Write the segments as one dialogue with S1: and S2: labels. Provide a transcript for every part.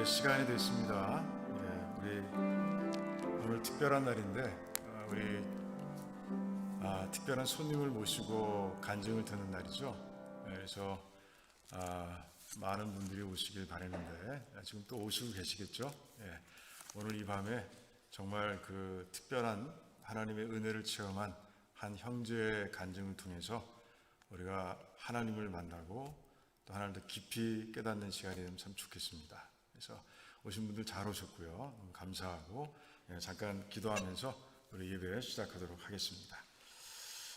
S1: 이제 시간이 됐습니다. 우리 오늘 특별한 날인데 우리 특별한 손님을 모시고 간증을 듣는 날이죠. 그래서 많은 분들이 오시길 바라는데 지금 또 오시고 계시겠죠. 오늘 이 밤에 정말 그 특별한 하나님의 은혜를 체험한 한 형제의 간증을 통해서 우리가 하나님을 만나고 또 하나님을 더 깊이 깨닫는 시간이 되면 참 좋겠습니다. 그래서 오신 분들 잘 오셨고요. 감사하고 잠깐 기도하면서 우리 예배 시작하도록 하겠습니다.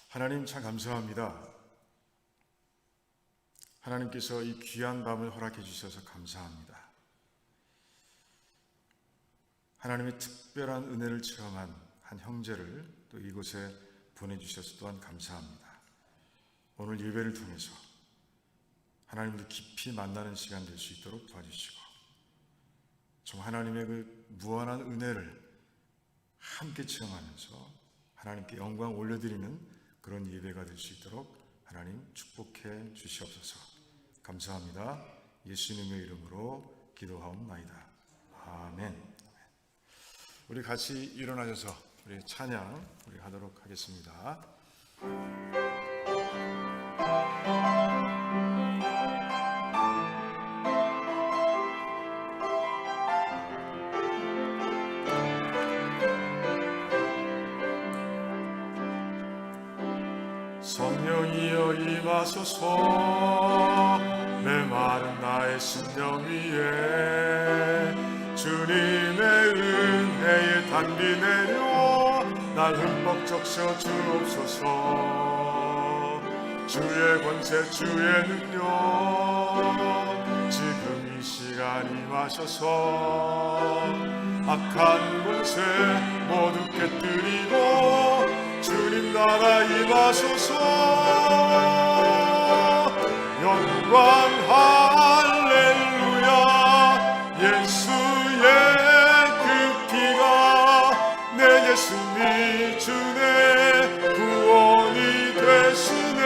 S1: 하나님 참 감사합니다. 하나님께서 이 귀한 밤을 허락해 주셔서 감사합니다. 하나님의 특별한 은혜를 체험한 한 형제를 또 이곳에 보내주셔서 또한 감사합니다. 오늘 예배를 통해서 하나님을 깊이 만나는 시간 될 수 있도록 도와주시고 정말 하나님의 그 무한한 은혜를 함께 체험하면서 하나님께 영광 올려드리는 그런 예배가 될 수 있도록 하나님 축복해 주시옵소서. 감사합니다. 예수님의 이름으로 기도하옵나이다. 아멘. 우리 같이 일어나셔서 우리 찬양 우리 하도록 하겠습니다. 성령이여 임하소서. 메마른 나의 심령 위에 주님의 은혜의 단비 내려 날 흠뻑 적셔 주옵소서. 주의 권세 주의 능력 지금 이 시간 임하셔서 악한 권세 모두 깨뜨리고 주님 나라 임하소서. 영광 할렐루야. 예수의 그 피가 내 예수님 주네 구원이 되시네.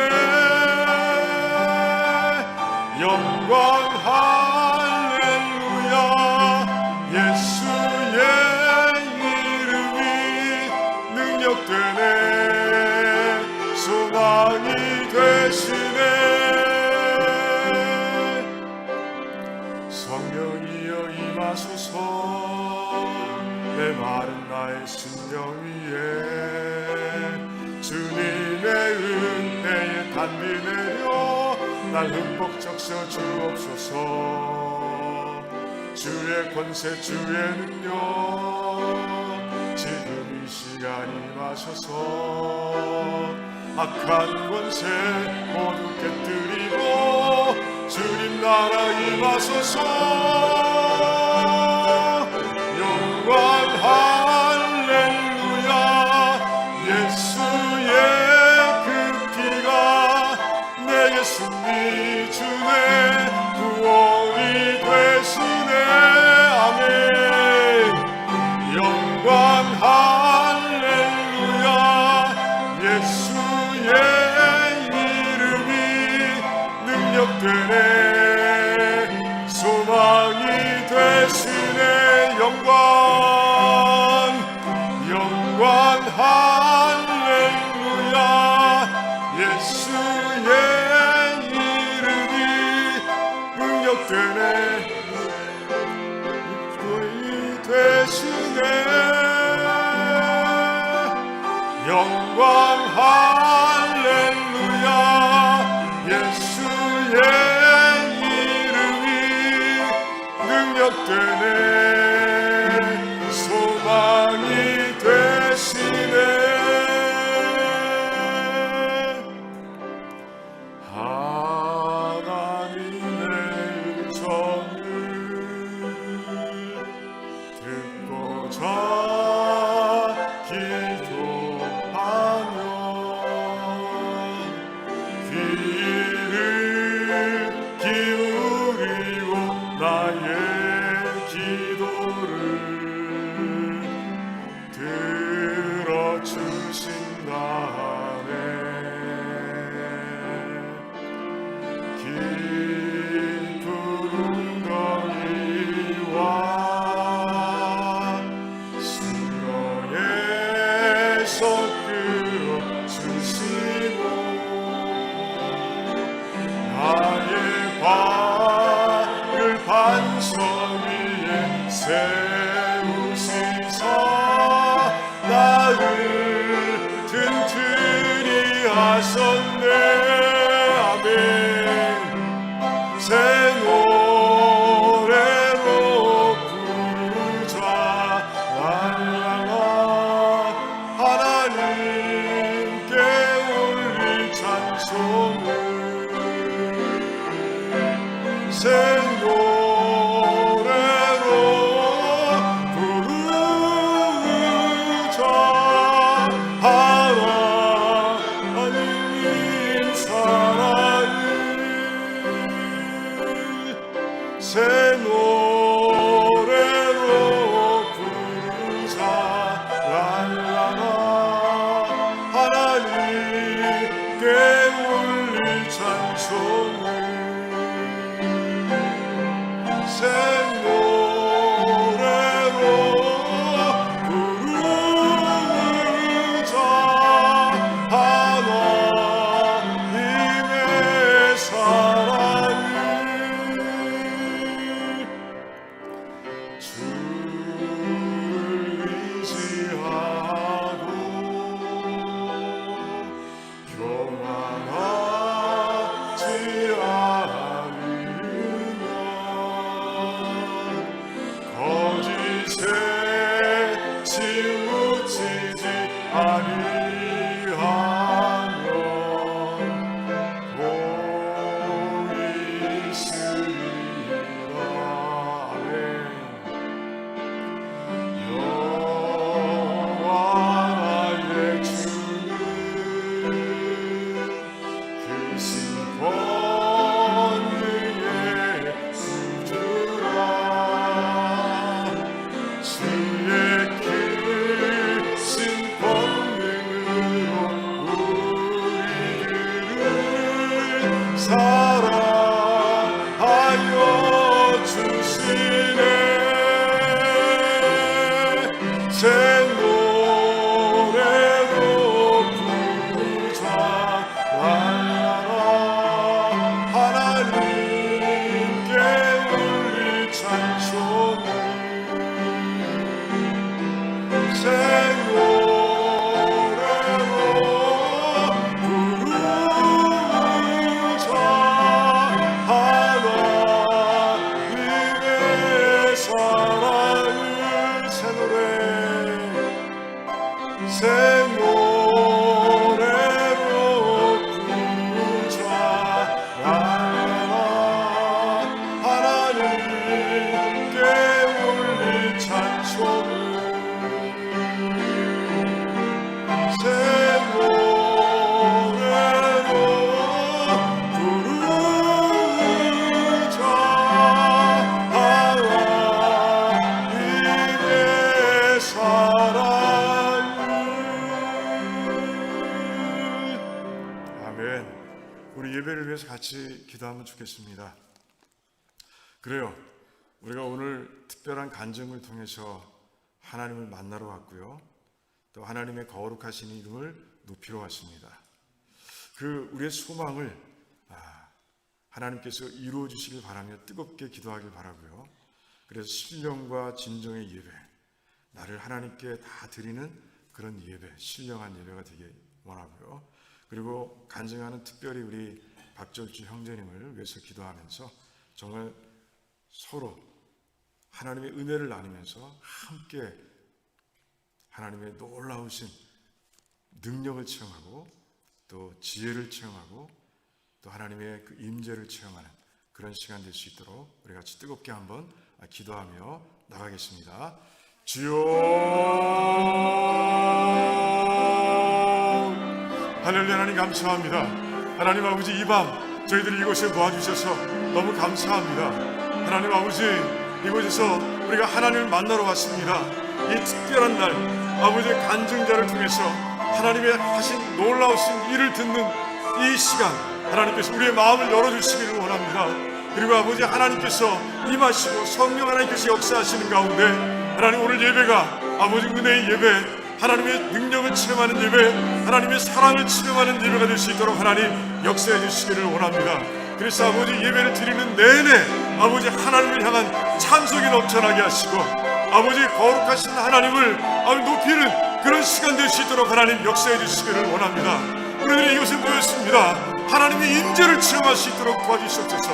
S1: 영광 할렐루야. 예수의 이름이 능력되네. 소망이 되시네. 성령이여 임하소서. 메마른 나의 심령 위에 주님의 은혜의 단비 내려 날 흠뻑 적셔 주옵소서. 주의 권세 주의 능력 지금 이 시간 임하셔서 악한 권세 모두 깨뜨리고 주님 나라 임하소서. 영광 할렐루야. 예수의 그 피가 내 예수님 주네 구원이 되시네. 아멘. 영광 할렐루야. 예수의 이름이 능력되네. 소망이 되시네. 영광 할렐루야. 예수의 이름이 능력되네. 구원이 되시네. 영광 할렐루야. 예수의 이름이 능력되네. 소망이 되시네. 하나님의 음성을 듣고자 기도하며 귀를 기울이고 나의 기도 성전 위에 세우시사 나를 튼튼히 하셨네. 아멘. 새 노래로 부르자 랄랄라. 하나님께 올릴 찬송을 새 노래로 부르자. 하나님 사랑을 새 노래로 부르자 랄랄라. 하나님께 올릴 찬송을 새 노래로 부르자. 하나님의 사랑을 주를 의지하고 교만하지 않으면 거짓에 치우치지 아니하면 보이시리라. 아멘. 여호와 나의 주는 크신 권능의 수주라. 주의 크신 권능으로 우리들을 사랑하여 주시네. 새 노래로 부르자 랄랄라. 하나님께 올릴 찬송을 새 노래로 부르자. 하나님의 사랑을 새 노래 새 노래로 부르자 랄랄라. 하나님께 올릴 찬송을 새 노래로 부르자. 하나님의 사랑을. 아멘. 우리 예배를 위해서 같이 기도하면 좋겠습니다. 그래요. 우리가 오늘 특별한 간증을 통해서 하나님을 만나러 왔고요. 또 하나님의 거룩하신 이름을 높이러 왔습니다. 그 우리의 소망을 하나님께서 이루어 주시길 바라며 뜨겁게 기도하길 바라고요. 그래서 신령과 진정의 예배, 나를 하나님께 다 드리는 그런 예배, 신령한 예배가 되길 원하고요. 그리고 간증하는 특별히 우리 박절주 형제님을 위해서 기도하면서 정말 서로 하나님의 은혜를 나누면서 함께 하나님의 놀라우신 능력을 체험하고 또 지혜를 체험하고 또 하나님의 그 임재를 체험하는 그런 시간 될 수 있도록 우리 같이 뜨겁게 한번 기도하며 나가겠습니다. 주여, 할렐루야. 하나님 감사합니다. 하나님 아버지, 이 밤 저희들이 이곳에 모아주셔서 너무 감사합니다. 하나님 아버지, 이곳에서 우리가 하나님을 만나러 왔습니다. 이 특별한 날 아버지의 간증자를 통해서 하나님의 하신 놀라우신 일을 듣는 이 시간, 하나님께서 우리의 마음을 열어주시기를 원합니다. 그리고 아버지, 하나님께서 임하시고 성령 하나님께서 역사하시는 가운데 하나님, 오늘 예배가 아버지 은혜의 예배, 하나님의 능력을 체험하는 예배, 하나님의 사랑을 체험하는 예배가 될 수 있도록 하나님 역사해 주시기를 원합니다. 그래서 아버지, 예배를 드리는 내내 아버지 하나님을 향한 찬송이 넘쳐나게 하시고 아버지 거룩하신 하나님을 높이는 그런 시간 될 수 있도록 하나님 역사해 주시기를 원합니다. 우리들이 이곳에 모였습니다. 하나님의 임재를 체험할 수 있도록 도와주시옵소서.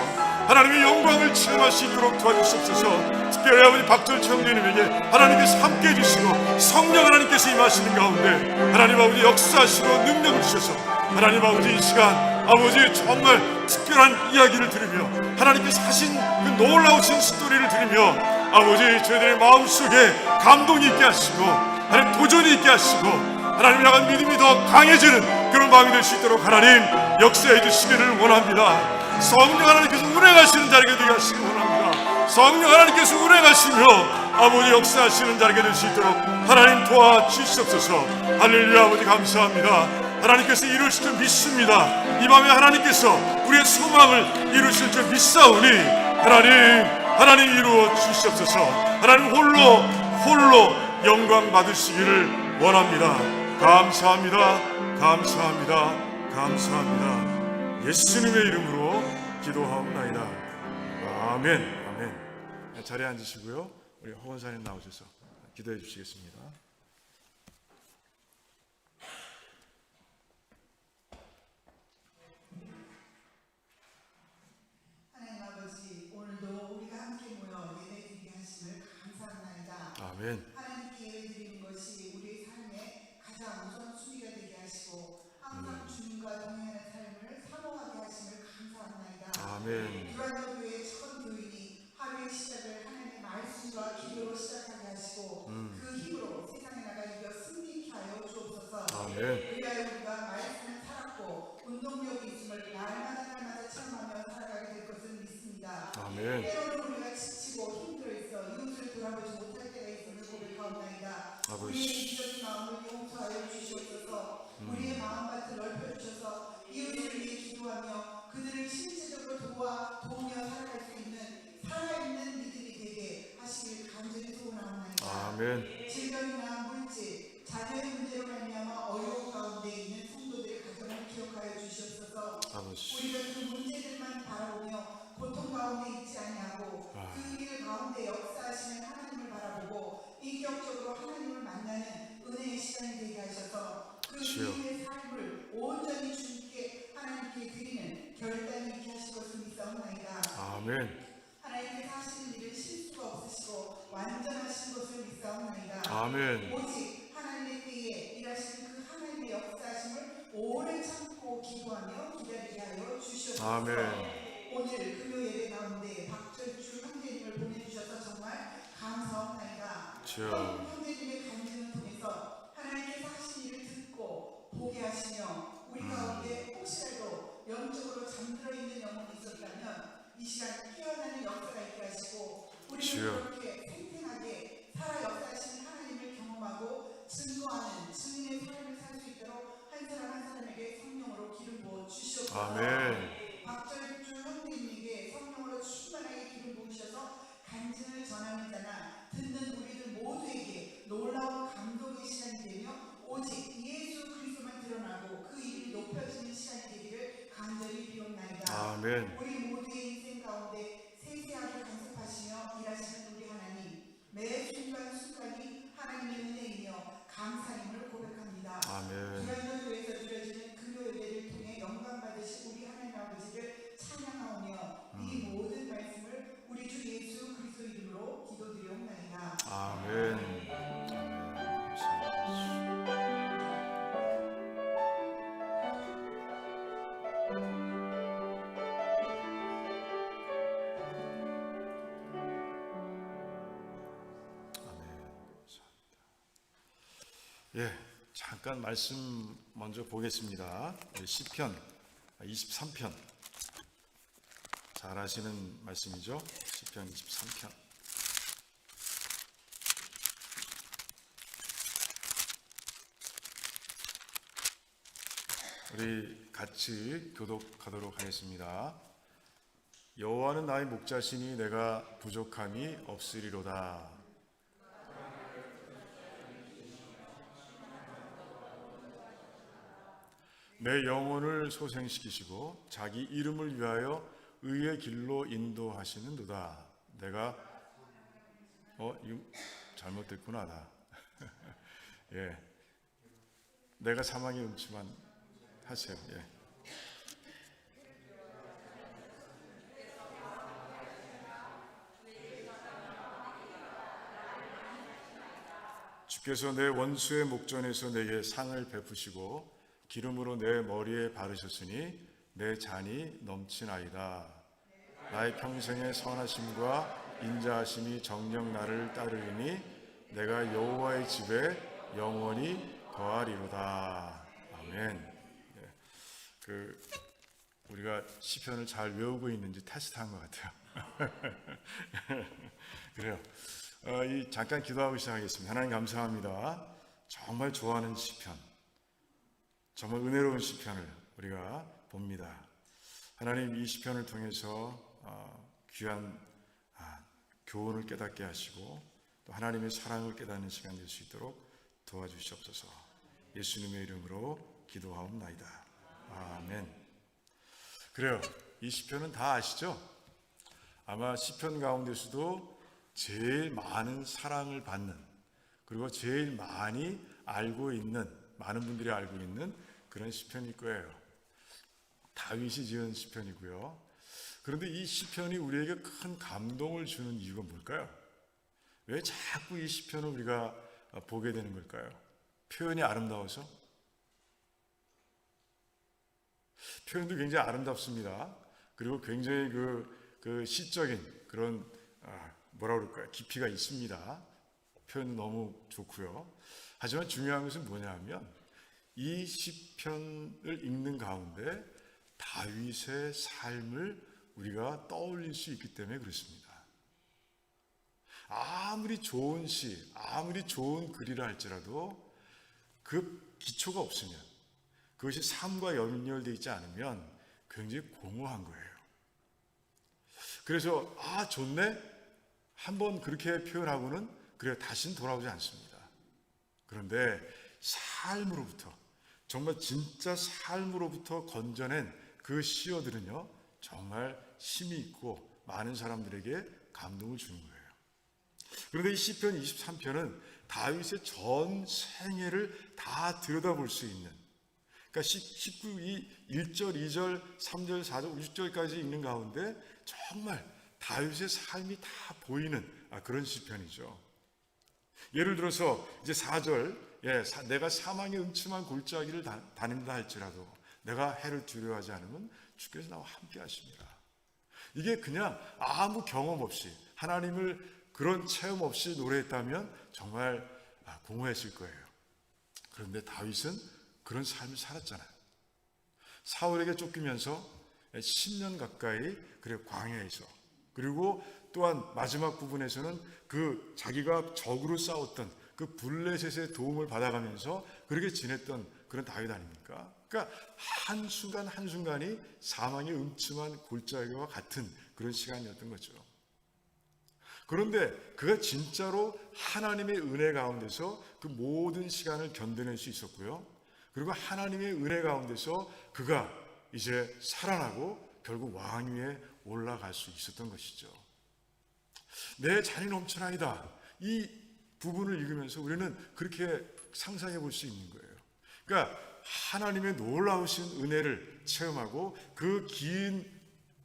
S1: 하나님의 영광을 체험할 수 있도록 도와주시옵소서. 특별히 아버지 박철 청년님에게 하나님께서 함께 해주시고 성령 하나님께서 임하시는 가운데 하나님 아버지 역사하시고 능력을 주셔서 하나님 아버지 이 시간 아버지 정말 특별한 이야기를 들으며 하나님께서 하신 그 놀라우신 스토리를 들으며 아버지 저희들의 마음속에 감동이 있게 하시고 하나님 도전이 있게 하시고 하나님을 향한 믿음이 더 강해지는 그런 마음이 될 수 있도록 하나님 역사해 주시기를 원합니다. 성령 하나님께서 운행하시는 자리가 되게 하시기 원합니다. 성령 하나님께서 운행하시며 아버지 역사하시는 자리가 될 수 있도록 하나님 도와주시옵소서. 할렐루야. 아버지 감사합니다. 하나님께서 이루실 줄 믿습니다. 이 밤에 하나님께서 우리의 소망을 이루실 줄 믿사오니 하나님 이루어 주시옵소서. 하나님 홀로 영광 받으시기를 원합니다. 감사합니다. 예수님의 이름으로 기도하옵나이다. 아멘. 자리에 앉으시고요. 우리 허원사님 나오셔서 기도해 주시겠습니다.
S2: 하나님 아버지, 오늘도 우리가 함께 모여 예배드리게 하심을 감사합니다.
S1: 아멘.
S2: 하나님께 예배드리는 것이 우리의 삶의 가장 우선 순위가 되게 하시고 항상 주님과 동행하는 삶을 사모하게 하심을 감사합니다.
S1: 아멘.
S2: 유한도 교회의 첫 교인이 하루의 시작을 하나님의 말씀과 기도로 시작하게 하시고 그 힘으로 세상에 나가 이겨 승리케 하여 주옵소서.
S1: 아멘.
S2: 그리하여 우리가 말씀을 살았고 운동력이 있음을 날마다 체험하며 살아가게 될 것을 믿습니다.
S1: 아멘.
S2: 때로는 우리가 지치고 힘들어 있어 이웃을 돌아보지 못할 때가 있음을 고백하옵나이다. 우리의 이기적인 마음을 용서하여 주시옵소서. 우리의 마음밭을 넓혀주셔서 이웃을 위해 기도하며 그들을 실제적으로 도우며 살아갈 수 있는 살아있는 믿음이 되게 하시길 간절히 소원하옵나이다.
S1: 아멘.
S2: 질병이나 물질, 자녀의 문제로 말미암아 어려운 가운데 있는 성도들의 가정을 기억하여 주시옵소서. 우리가 그 문제들만 바라보며 고통 가운데 있지 아니하고 그 일 가운데 역사하시는 하나님을 바라보고 인격적으로 하나님을 만나는 은혜의 시간이 되게 하셔서 그 이웃의 삶을 온전히 주님께 하나님께 드리는 결단이 있게 하실 것을 믿사옵나이다.
S1: 아멘.
S2: 하나님께서 하시는 일은 실수가 없으시고 완전하신 것을 믿사옵나이다.
S1: 아멘.
S2: 오직 하나님의 때에 일하시는 그 하나님의 역사하심을 오래 참고 기도하며 기다리게 하여 주시옵소서.
S1: 아멘.
S2: 오늘 금요 예배 가운데 박철주 형제님을 보내주셔서 정말 감사합니다. 형제님의 간증을 통해서 하나님께서 하신 일을 듣고 보게 하시며 우리 가운데 혹시라도 영적으로 잠들어 있는 영혼이 있었다면 이 시간 깨어나는 역사가 있게 하시고 우리는 그렇게 생생하게 살아 역사하시는 하나님을 경험하고 증거하는 증인의 삶을 살 수 있도록 한 사람 한 사람에게 성령으로 기름 부어 주시옵소서.
S1: 아멘.
S2: 박철주 형제님에게 성령으로 충만하게 기름 부으셔서 간증을 전하는 자나 듣는 우리들 모두에게 놀라운 감동의 시간이 되며 오직 예수 그리스도만 드러나고 그 이름이 높여지는 시간이 되기를 간절히 비옵나이다.
S1: 아멘.
S2: 우리 모두의 인생 가운데 세세하게 간섭하시며 일하시는 우리 하나님, 매 순간순간이 하나님의 은혜이며 감사님을 고백합니다.
S1: 아멘.
S2: 유한도교에서 드려지는 금요 예배를 통해 영광 받으신 우리 하나님 아버지를 찬양하오며 이 모든 말씀을 우리 주 예수 그리스도 이름으로 기도드리옵나이다.
S1: 아멘. 예, 잠깐 말씀 먼저 보겠습니다. 시편 23편 잘 아시는 말씀이죠. 시편 23편. 우리 같이 교독하도록 하겠습니다. 여호와는 나의 목자시니 내가 부족함이 없으리로다. 내 영혼을 소생시키시고 자기 이름을 위하여 의의 길로 인도하시는도다. 내가 이거 잘못됐구나 나. 예, 내가 사망의 음침한 하세요. 예. 주께서 내 원수의 목전에서 내게 상을 베푸시고 기름으로 내 머리에 바르셨으니 내 잔이 넘치나이다. 나의 평생의 선하심과 인자하심이 정녕 나를 따르리니 내가 여호와의 집에 영원히 거하리로다. 아멘. 우리가 시편을 잘 외우고 있는지 테스트한 것 같아요. 그래요. 잠깐 기도하고 시작하겠습니다. 하나님 감사합니다. 정말 좋아하는 시편, 정말 은혜로운 시편을 우리가 봅니다. 하나님, 이 시편을 통해서 귀한 교훈을 깨닫게 하시고 또 하나님의 사랑을 깨닫는 시간 될 수 있도록 도와주시옵소서. 예수님의 이름으로 기도하옵나이다. 아멘. 그래요. 이 시편은 다 아시죠? 아마 시편 가운데서도 제일 많은 사랑을 받는, 그리고 제일 많이 알고 있는, 많은 분들이 알고 있는 그런 시편일 거예요. 다윗이 지은 시편이고요. 그런데 이 시편이 우리에게 큰 감동을 주는 이유가 뭘까요? 왜 자꾸 이 시편을 우리가 보게 되는 걸까요? 표현이 아름다워서? 표현도 굉장히 아름답습니다. 그리고 굉장히 그 시적인 그런 뭐라 그럴까요? 깊이가 있습니다. 표현도 너무 좋고요. 하지만 중요한 것은 뭐냐 하면 이 시편을 읽는 가운데 다윗의 삶을 우리가 떠올릴 수 있기 때문에 그렇습니다. 아무리 좋은 시, 아무리 좋은 글이라 할지라도 그 기초가 없으면, 그것이 삶과 연결되어 있지 않으면 굉장히 공허한 거예요. 그래서 좋네? 한번 그렇게 표현하고는 그래 다시는 돌아오지 않습니다. 그런데 삶으로부터, 정말 진짜 삶으로부터 건져낸 그 시어들은요 정말 힘이 있고 많은 사람들에게 감동을 주는 거예요. 그런데 이 시편 23편은 다윗의 전 생애를 다 들여다볼 수 있는, 그러니까 1절, 2절, 3절, 4절, 6절까지 읽는 가운데 정말 다윗의 삶이 다 보이는 그런 시편이죠. 예를 들어서 이제 4절, 내가 사망의 음침한 골짜기를 다닌다 할지라도 내가 해를 두려워하지 않으면 주께서 나와 함께 하십니다. 이게 그냥 아무 경험 없이, 하나님을 그런 체험 없이 노래했다면 정말 공허했을 거예요. 그런데 다윗은 그런 삶을 살았잖아요. 사울에게 쫓기면서 10년 가까이 광야에서, 그리고 또한 마지막 부분에서는 그 자기가 적으로 싸웠던 그 블레셋의 도움을 받아가면서 그렇게 지냈던 그런 다윗 아닙니까? 그러니까 한순간 한순간이 사망의 음침한 골짜기와 같은 그런 시간이었던 거죠. 그런데 그가 진짜로 하나님의 은혜 가운데서 그 모든 시간을 견뎌낼 수 있었고요. 그리고 하나님의 은혜 가운데서 그가 이제 살아나고 결국 왕위에 올라갈 수 있었던 것이죠. 내 잔이 넘쳐나이다. 이 부분을 읽으면서 우리는 그렇게 상상해 볼 수 있는 거예요. 그러니까 하나님의 놀라우신 은혜를 체험하고 그 긴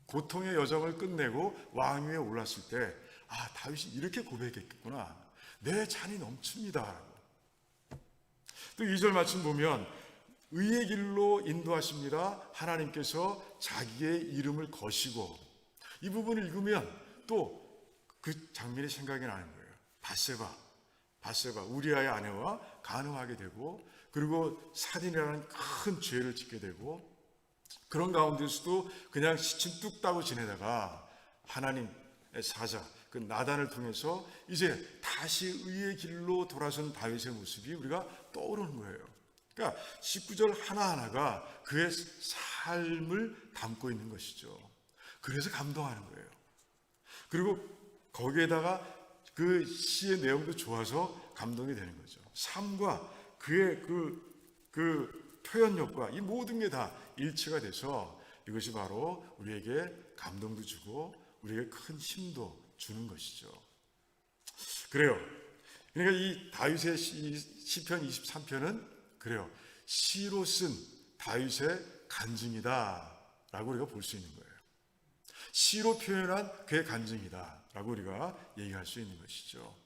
S1: 고통의 여정을 끝내고 왕위에 올랐을 때 다윗이 이렇게 고백했겠구나. 내 잔이 넘칩니다. 또 2절 말씀 보면 의의 길로 인도하십니다. 하나님께서 자기의 이름을 거시고, 이 부분을 읽으면 또 그 장면이 생각이 나는 거예요. 바세바 우리아의 아내와 간음하게 되고, 그리고 살인이라는 큰 죄를 짓게 되고, 그런 가운데서도 그냥 시침 뚝 따고 지내다가 하나님의 사자 그 나단을 통해서 이제 다시 의의 길로 돌아선 다윗의 모습이 우리가 떠오르는 거예요. 그러니까 19절 하나하나가 그의 삶을 담고 있는 것이죠. 그래서 감동하는 거예요. 그리고 거기에다가 그 시의 내용도 좋아서 감동이 되는 거죠. 삶과 그의 그 표현력과 이 모든 게 다 일치가 돼서 이것이 바로 우리에게 감동도 주고 우리에게 큰 힘도 주는 것이죠. 그래요. 그러니까 이 다윗의 시편 23편은 그래요. 시로 쓴 다윗의 간증이다라고 우리가 볼 수 있는 거예요. 시로 표현한 그의 간증이다라고 우리가 얘기할 수 있는 것이죠.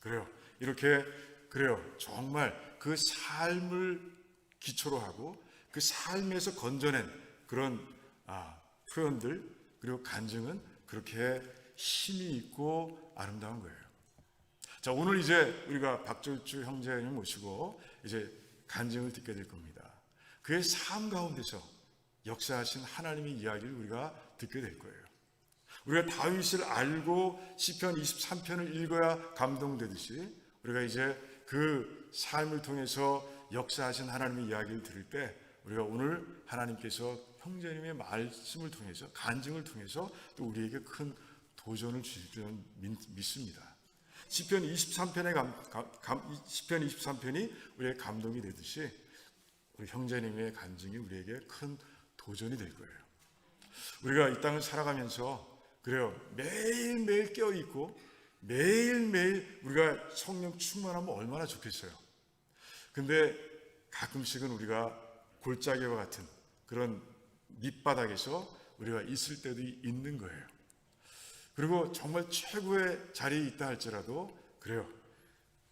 S1: 그래요. 이렇게 그래요. 정말 그 삶을 기초로 하고 그 삶에서 건져낸 그런 표현들 그리고 간증은 그렇게 힘이 있고 아름다운 거예요. 자, 오늘 이제 우리가 박절주 형제님 모시고 이제 간증을 듣게 될 겁니다. 그의 삶 가운데서 역사하신 하나님의 이야기를 우리가 듣게 될 거예요. 우리가 다윗을 알고 시편 23편을 읽어야 감동되듯이 우리가 이제 그 삶을 통해서 역사하신 하나님의 이야기를 들을 때 우리가 오늘 하나님께서 형제님의 말씀을 통해서 간증을 통해서 또 우리에게 큰 도전을 주실 줄 믿습니다. 시편 23편이 우리의 감동이 되듯이 우리 형제님의 간증이 우리에게 큰 도전이 될 거예요. 우리가 이 땅을 살아가면서 그래요. 매일매일 깨어있고 매일매일 우리가 성령 충만하면 얼마나 좋겠어요. 근데 가끔씩은 우리가 골짜기와 같은 그런 밑바닥에서 우리가 있을 때도 있는 거예요. 그리고 정말 최고의 자리에 있다 할지라도 그래요.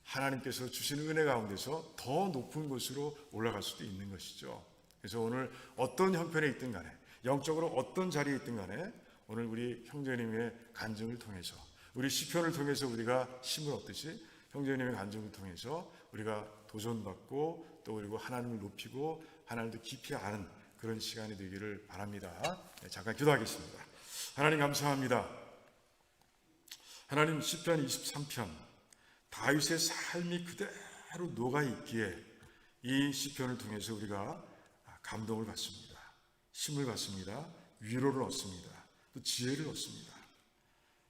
S1: 하나님께서 주신 은혜 가운데서 더 높은 곳으로 올라갈 수도 있는 것이죠. 그래서 오늘 어떤 형편에 있든 간에 영적으로 어떤 자리에 있든 간에 오늘 우리 형제님의 간증을 통해서 우리 시편을 통해서 우리가 힘을 얻듯이 형제님의 간증을 통해서 우리가 도전받고 또 그리고 하나님을 높이고 하나님도 깊이 아는 그런 시간이 되기를 바랍니다. 네, 잠깐 기도하겠습니다. 하나님 감사합니다. 하나님 시편 23편 다윗의 삶이 그대로 녹아있기에 이 시편을 통해서 우리가 감동을 받습니다. 힘을 받습니다. 위로를 얻습니다. 또 지혜를 얻습니다.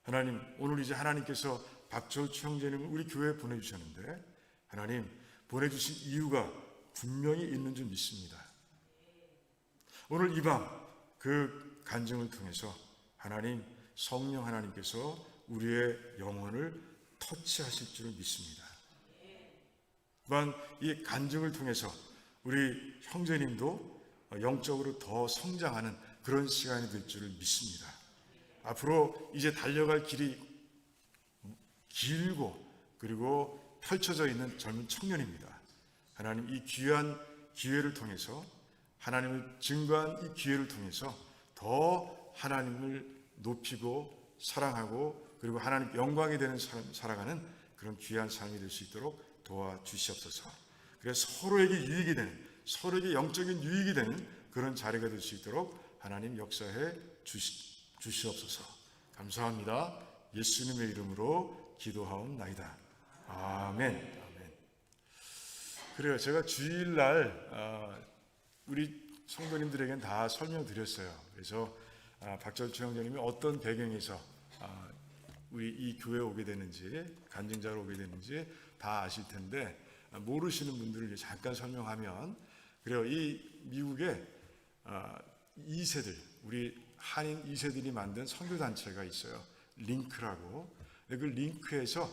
S1: 하나님 오늘 이제 하나님께서 박철주 형제님을 우리 교회에 보내주셨는데 하나님 보내주신 이유가 분명히 있는 줄 믿습니다. 오늘 이 밤 그 간증을 통해서 하나님 성령 하나님께서 우리의 영혼을 터치하실 줄을 믿습니다. 또한 이 간증을 통해서 우리 형제님도 영적으로 더 성장하는 그런 시간이 될 줄을 믿습니다. 앞으로 이제 달려갈 길이 길고 그리고 펼쳐져 있는 젊은 청년입니다. 하나님 이 귀한 기회를 통해서 하나님을 증거한 이 기회를 통해서 더 하나님을 높이고 사랑하고 그리고 하나님 영광이 되는 삶 살아가는 그런 귀한 삶이 될 수 있도록 도와주시옵소서. 그래서 서로에게 유익이 되는 서로에게 영적인 유익이 되는 그런 자리가 될 수 있도록 하나님 역사해 주시옵소서. 감사합니다. 예수님의 이름으로 기도하옵나이다. 아멘. 아멘. 그래요. 제가 주일날 우리 성도님들에게는 다 설명드렸어요. 그래서 박철주 형제님이 어떤 배경에서 우리 이 교회에 오게 되는지 간증자로 오게 되는지 다 아실 텐데 모르시는 분들을 잠깐 설명하면 그래요. 이 미국에 2세들 우리 한인 2세들이 만든 선교단체가 있어요. 링크라고. 그 링크에서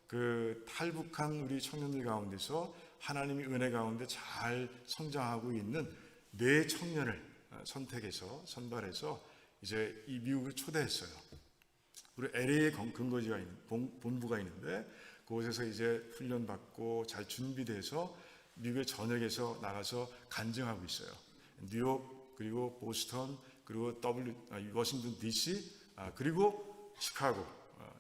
S1: 그 탈북한 우리 청년들 가운데서 하나님의 은혜 가운데 잘 성장하고 있는 4 청년을 선택해서 선발해서 이제 이 미국을 초대했어요. 우리 LA에 근거지가 있는 본부가 있는데 그곳에서 이제 훈련받고 잘 준비돼서 미국의 전역에서 나가서 간증하고 있어요. 뉴욕 그리고 보스턴 그리고 워싱턴 DC 그리고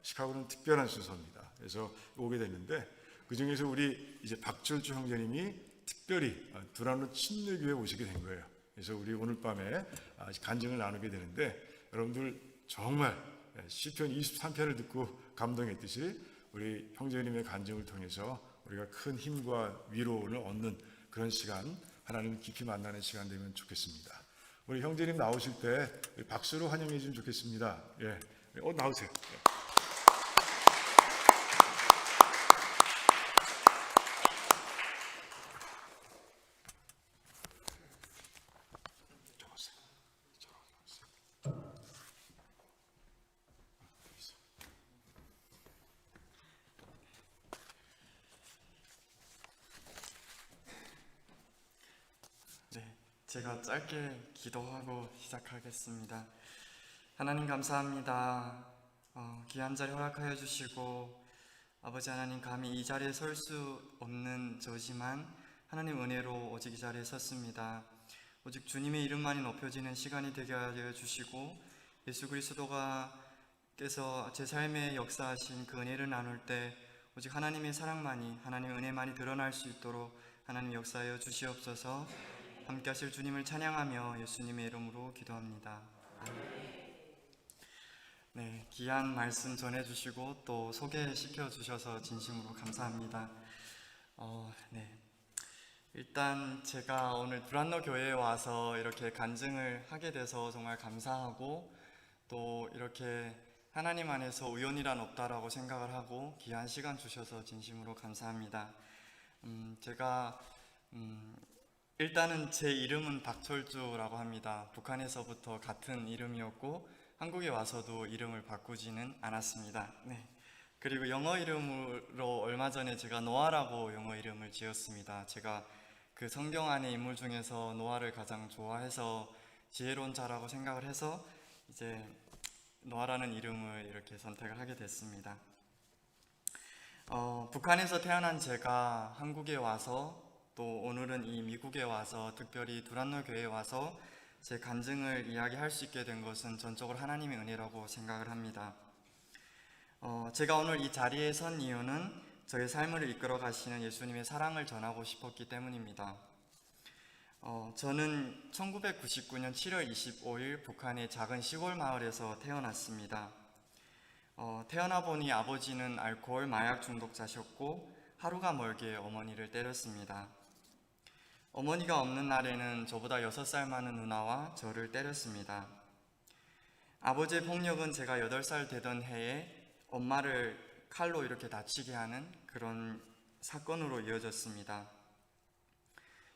S1: 시카고는 특별한 순서입니다. 그래서 오게 됐는데 그 중에서 우리 이제 박철주 형제님이 특별히 두란노 침례교회에 오시게 된 거예요. 그래서 우리 오늘 밤에 간증을 나누게 되는데 여러분들 정말 시편 23편을 듣고 감동했듯이 우리 형제님의 간증을 통해서 우리가 큰 힘과 위로를 얻는 그런 시간 하나님을 깊이 만나는 시간 되면 좋겠습니다. 우리 형제님 나오실 때 박수로 환영해 주시면 좋겠습니다. 예, 나오세요.
S3: 제가 짧게 기도하고 시작하겠습니다. 하나님 감사합니다. 귀한 자리 허락하여 주시고 아버지 하나님, 감히 이 자리에 설 수 없는 저지만 하나님 은혜로 오직 이 자리에 섰습니다. 오직 주님의 이름만이 높여지는 시간이 되게 하여 주시고 예수 그리스도께서 제 삶에 역사하신 그 은혜를 나눌 때 오직 하나님의 사랑만이, 하나님의 은혜만이 드러날 수 있도록 하나님 역사하여 주시옵소서. 함께 하실 주님을 찬양하며 예수님의 이름으로 기도합니다. 네, 귀한 말씀 전해주시고 또 소개시켜 주셔서 진심으로 감사합니다. 네, 일단 제가 오늘 브란노 교회에 와서 이렇게 간증을 하게 돼서 정말 감사하고, 또 이렇게 하나님 안에서 우연이란 없다라고 생각을 하고 귀한 시간 주셔서 진심으로 감사합니다. 제가 일단은 제 이름은 박철주라고 합니다. 북한에서부터 같은 이름이었고 한국에 와서도 이름을 바꾸지는 않았습니다. 네. 그리고 영어 이름으로 얼마 전에 제가 노아라고 영어 이름을 지었습니다. 제가 그 성경 안의 인물 중에서 노아를 가장 좋아해서 지혜로운 자라고 생각을 해서 이제 노아라는 이름을 이렇게 선택을 하게 됐습니다. 북한에서 태어난 제가 한국에 와서 또 오늘은 이 미국에 와서 특별히 두란노 교회에 와서 제 간증을 이야기할 수 있게 된 것은 전적으로 하나님의 은혜라고 생각을 합니다. 제가 오늘 이 자리에 선 이유는 저의 삶을 이끌어 가시는 예수님의 사랑을 전하고 싶었기 때문입니다. 저는 1999년 7월 25일 북한의 작은 시골 마을에서 태어났습니다. 태어나 보니 아버지는 알코올 마약 중독자셨고 하루가 멀게 어머니를 때렸습니다. 어머니가 없는 날에는 저보다 6살 많은 누나와 저를 때렸습니다. 아버지의 폭력은 제가 8살 되던 해에 엄마를 칼로 이렇게 다치게 하는 그런 사건으로 이어졌습니다.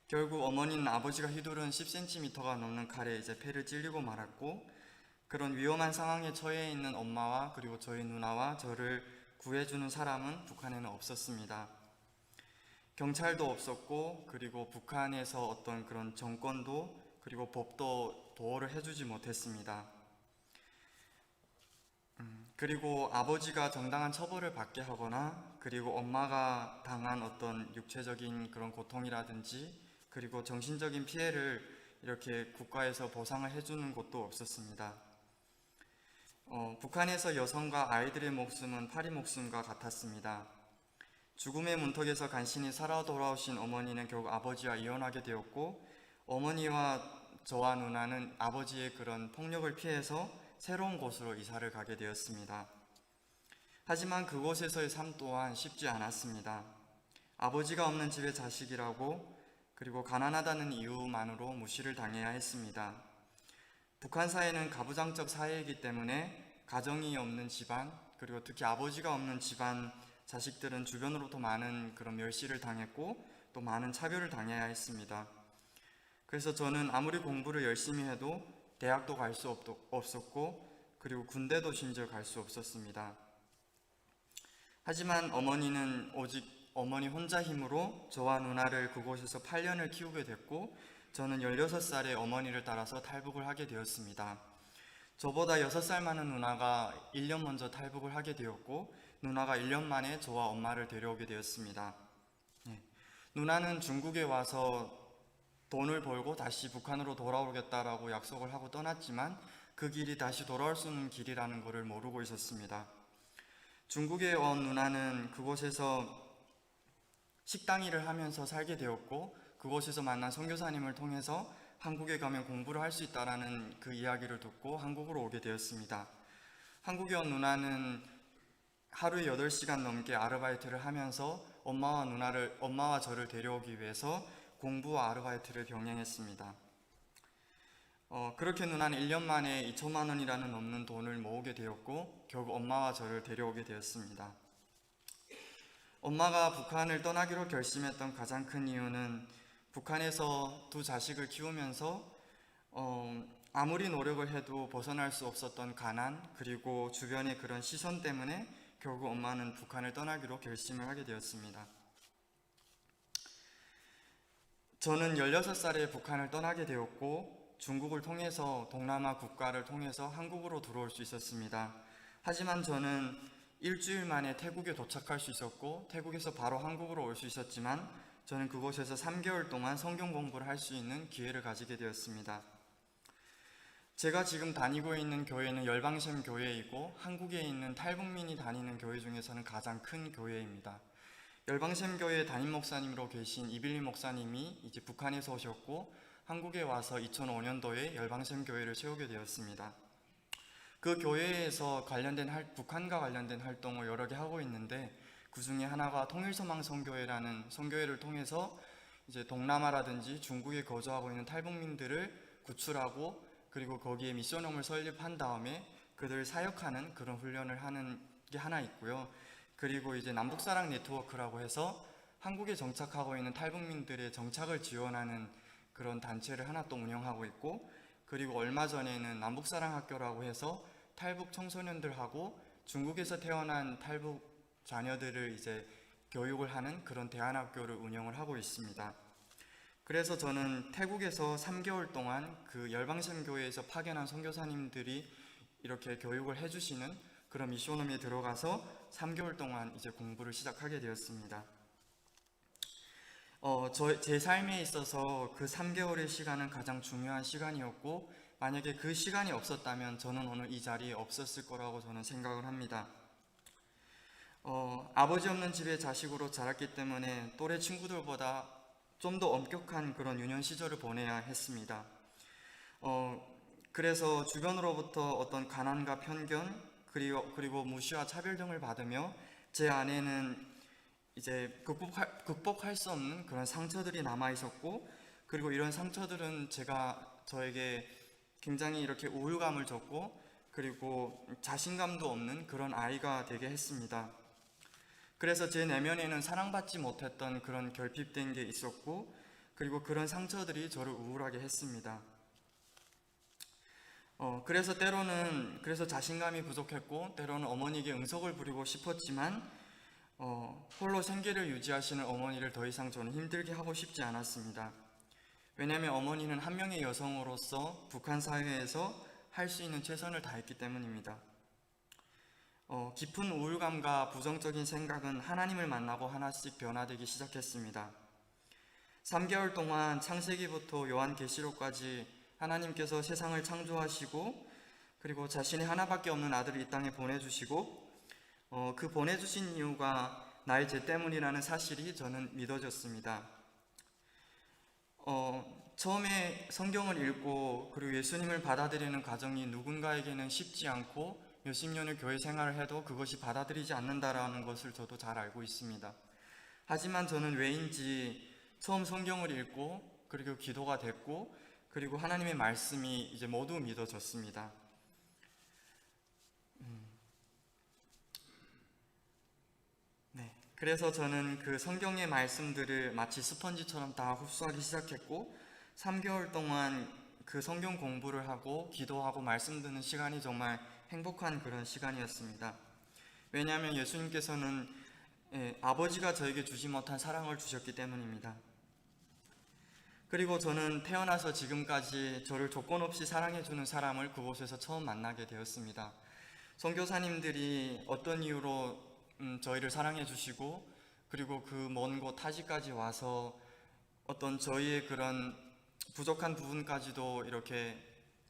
S3: 결국 어머니는 아버지가 휘두른 10cm가 넘는 칼에 이제 폐를 찔리고 말았고, 그런 위험한 상황에 처해 있는 엄마와 그리고 저희 누나와 저를 구해주는 사람은 북한에는 없었습니다. 경찰도 없었고, 그리고 북한에서 어떤 그런 정권도 그리고 법도 도움을 해주지 못했습니다. 그리고 아버지가 정당한 처벌을 받게 하거나, 그리고 엄마가 당한 어떤 육체적인 그런 고통이라든지 그리고 정신적인 피해를 이렇게 국가에서 보상을 해주는 곳도 없었습니다. 북한에서 여성과 아이들의 목숨은 파리 목숨과 같았습니다. 죽음의 문턱에서 간신히 살아 돌아오신 어머니는 결국 아버지와 이혼하게 되었고, 어머니와 저와 누나는 아버지의 그런 폭력을 피해서 새로운 곳으로 이사를 가게 되었습니다. 하지만 그곳에서의 삶 또한 쉽지 않았습니다. 아버지가 없는 집의 자식이라고, 그리고 가난하다는 이유만으로 무시를 당해야 했습니다. 북한 사회는 가부장적 사회이기 때문에 가정이 없는 집안, 그리고 특히 아버지가 없는 집안 자식들은 주변으로부터 많은 그런 멸시를 당했고 또 많은 차별을 당해야 했습니다. 그래서 저는 아무리 공부를 열심히 해도 대학도 갈 수 없었고, 그리고 군대도 심지어 갈 수 없었습니다. 하지만 어머니는 오직 어머니 혼자 힘으로 저와 누나를 그곳에서 8년을 키우게 됐고, 저는 16살에 어머니를 따라서 탈북을 하게 되었습니다. 저보다 6살 많은 누나가 1년 먼저 탈북을 하게 되었고, 누나가 1년 만에 저와 엄마를 데려오게 되었습니다. 누나는 중국에 와서 돈을 벌고 다시 북한으로 돌아오겠다라고 약속을 하고 떠났지만 그 길이 다시 돌아올 수 있는 길이라는 것을 모르고 있었습니다. 중국에 온 누나는 그곳에서 식당 일을 하면서 살게 되었고, 그곳에서 만난 선교사님을 통해서 한국에 가면 공부를 할 수 있다라는 그 이야기를 듣고 한국으로 오게 되었습니다. 한국에 온 누나는 하루에 8시간 넘게 아르바이트를 하면서 엄마와 저를 데려오기 위해서 공부와 아르바이트를 병행했습니다. 그렇게 누나는 1년 만에 2천만 원이라는 넘는 돈을 모으게 되었고, 결국 엄마와 저를 데려오게 되었습니다. 엄마가 북한을 떠나기로 결심했던 가장 큰 이유는 북한에서 두 자식을 키우면서 아무리 노력을 해도 벗어날 수 없었던 가난, 그리고 주변의 그런 시선 때문에 결국 엄마는 북한을 떠나기로 결심을 하게 되었습니다. 저는 16살에 북한을 떠나게 되었고 중국을 통해서 동남아 국가를 통해서 한국으로 들어올 수 있었습니다. 하지만 저는 일주일 만에 태국에 도착할 수 있었고 태국에서 바로 한국으로 올 수 있었지만 저는 그곳에서 3개월 동안 성경 공부를 할 수 있는 기회를 가지게 되었습니다. 제가 지금 다니고 있는 교회는 열방샘 교회이고 한국에 있는 탈북민이 다니는 교회 중에서는 가장 큰 교회입니다. 열방샘 교회 담임 목사님으로 계신 이빌리 목사님이 이제 북한에서 오셨고 한국에 와서 2005년도에 열방샘 교회를 세우게 되었습니다. 그 교회에서 북한과 관련된 활동을 여러 개 하고 있는데 그 중에 하나가 통일소망 선교회라는 선교회를 통해서 이제 동남아라든지 중국에 거주하고 있는 탈북민들을 구출하고 그리고 거기에 미션홈을 설립한 다음에 그들을 사역하는 그런 훈련을 하는 게 하나 있고요. 그리고 이제 남북사랑 네트워크라고 해서 한국에 정착하고 있는 탈북민들의 정착을 지원하는 그런 단체를 하나 또 운영하고 있고 그리고 얼마 전에는 남북사랑학교라고 해서 탈북 청소년들하고 중국에서 태어난 탈북 자녀들을 이제 교육을 하는 그런 대안학교를 운영을 하고 있습니다. 그래서 저는 태국에서 3개월 동안 그 열방샘 교회에서 파견한 선교사님들이 이렇게 교육을 해주시는 그런 미션홈에 들어가서 3개월 동안 이제 공부를 시작하게 되었습니다. 제 삶에 있어서 그 3개월의 시간은 가장 중요한 시간이었고 만약에 그 시간이 없었다면 저는 오늘 이 자리에 없었을 거라고 저는 생각을 합니다. 아버지 없는 집의 자식으로 자랐기 때문에 또래 친구들보다 좀 더 엄격한 그런 유년 시절을 보내야 했습니다. 그래서 주변으로부터 어떤 가난과 편견 그리고 무시와 차별 등을 받으며 제 안에는 이제 극복할 수 없는 그런 상처들이 남아 있었고 그리고 이런 상처들은 저에게 굉장히 이렇게 우울감을 줬고 그리고 자신감도 없는 그런 아이가 되게 했습니다. 그래서 제 내면에는 사랑받지 못했던 그런 결핍된 게 있었고 그리고 그런 상처들이 저를 우울하게 했습니다. 그래서 자신감이 부족했고 때로는 어머니에게 응석을 부리고 싶었지만 홀로 생계를 유지하시는 어머니를 더 이상 저는 힘들게 하고 싶지 않았습니다. 왜냐하면 어머니는 한 명의 여성으로서 북한 사회에서 할 수 있는 최선을 다했기 때문입니다. 깊은 우울감과 부정적인 생각은 하나님을 만나고 하나씩 변화되기 시작했습니다. 3개월 동안 창세기부터 요한계시록까지 하나님께서 세상을 창조하시고 그리고 자신의 하나밖에 없는 아들을 이 땅에 보내주시고 그 보내주신 이유가 나의 죄 때문이라는 사실이 저는 믿어졌습니다. 처음에 성경을 읽고 그리고 예수님을 받아들이는 과정이 누군가에게는 쉽지 않고 몇십 년을 교회 생활을 해도 그것이 받아들이지 않는다라는 것을 저도 잘 알고 있습니다. 하지만 저는 왜인지 처음 성경을 읽고 그리고 기도가 됐고 그리고 하나님의 말씀이 이제 모두 믿어졌습니다. 그래서 저는 그 성경의 말씀들을 마치 스펀지처럼 다 흡수하기 시작했고 3개월 동안 그 성경 공부를 하고 기도하고 말씀 듣는 시간이 정말 행복한 그런 시간이었습니다. 왜냐하면 예수님께서는 아버지가 저에게 주지 못한 사랑을 주셨기 때문입니다. 그리고 저는 태어나서 지금까지 저를 조건 없이 사랑해주는 사람을 그곳에서 처음 만나게 되었습니다. 선교사님들이 어떤 이유로 저희를 사랑해 주시고 그리고 그 먼 곳 타지까지 와서 어떤 저희의 그런 부족한 부분까지도 이렇게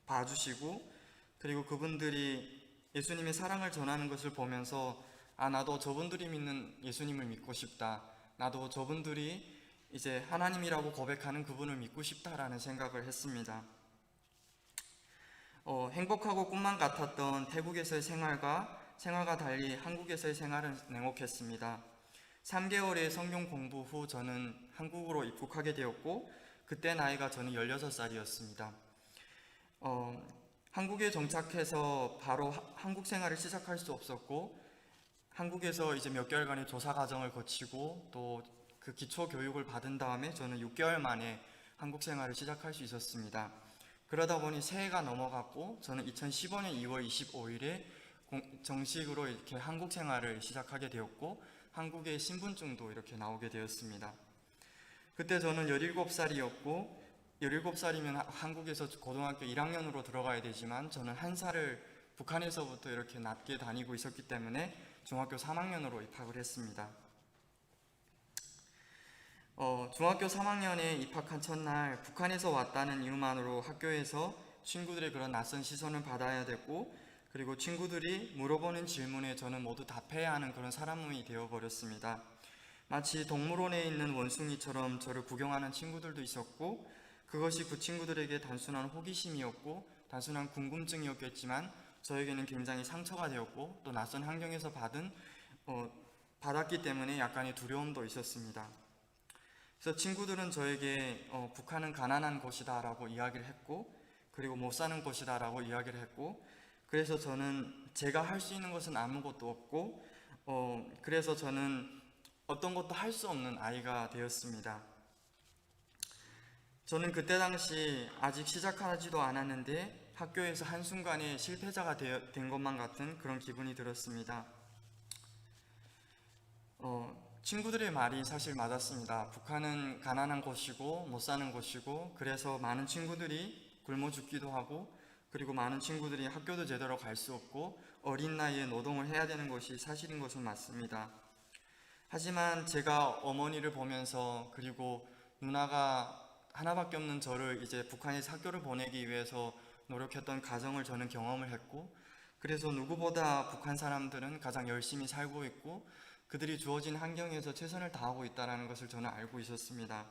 S3: 봐주시고 그리고 그분들이 예수님의 사랑을 전하는 것을 보면서 나도 저분들이 믿는 예수님을 믿고 싶다. 나도 저분들이 이제 하나님이라고 고백하는 그분을 믿고 싶다라는 생각을 했습니다. 행복하고 꿈만 같았던 태국에서의 생활과 달리 한국에서의 생활은 냉혹했습니다. 3개월의 성경 공부 후 저는 한국으로 입국하게 되었고 그때 나이가 저는 16살이었습니다. 한국에 정착해서 바로 한국 생활을 시작할 수 없었고 한국에서 이제 몇 개월간의 조사 과정을 거치고 또 그 기초 교육을 받은 다음에 저는 6개월 만에 한국 생활을 시작할 수 있었습니다. 그러다 보니 새해가 넘어갔고 저는 2015년 2월 25일에 정식으로 이렇게 한국 생활을 시작하게 되었고 한국의 신분증도 이렇게 나오게 되었습니다. 그때 저는 17살이었고 17살이면 한국에서 고등학교 1학년으로 들어가야 되지만 저는 한 살을 북한에서부터 이렇게 낮게 다니고 있었기 때문에 중학교 3학년으로 입학을 했습니다. 중학교 3학년에 입학한 첫날 북한에서 왔다는 이유만으로 학교에서 친구들의 그런 낯선 시선을 받아야 됐고, 그리고 친구들이 물어보는 질문에 저는 모두 답해야 하는 그런 사람이 되어버렸습니다. 마치 동물원에 있는 원숭이처럼 저를 구경하는 친구들도 있었고, 그것이 그 친구들에게 단순한 호기심이었고 단순한 궁금증이었겠지만 저에게는 굉장히 상처가 되었고 또 낯선 환경에서 받았기 때문에 약간의 두려움도 있었습니다. 그래서 친구들은 저에게 북한은 가난한 곳이다 라고 이야기를 했고, 그리고 못 사는 곳이다 라고 이야기를 했고, 그래서 저는 제가 할 수 있는 것은 아무것도 없고 그래서 저는 어떤 것도 할 수 없는 아이가 되었습니다. 저는 그때 당시 아직 시작하지도 않았는데 학교에서 한순간에 실패자가 된 것만 같은 그런 기분이 들었습니다. 친구들의 말이 사실 맞았습니다. 북한은 가난한 곳이고 못 사는 곳이고, 그래서 많은 친구들이 굶어 죽기도 하고, 그리고 많은 친구들이 학교도 제대로 갈 수 없고 어린 나이에 노동을 해야 되는 것이 사실인 것은 맞습니다. 하지만 제가 어머니를 보면서, 그리고 누나가 하나밖에 없는 저를 이제 북한에서 학교를 보내기 위해서 노력했던 가정을 저는 경험을 했고, 그래서 누구보다 북한 사람들은 가장 열심히 살고 있고 그들이 주어진 환경에서 최선을 다하고 있다는 것을 저는 알고 있었습니다.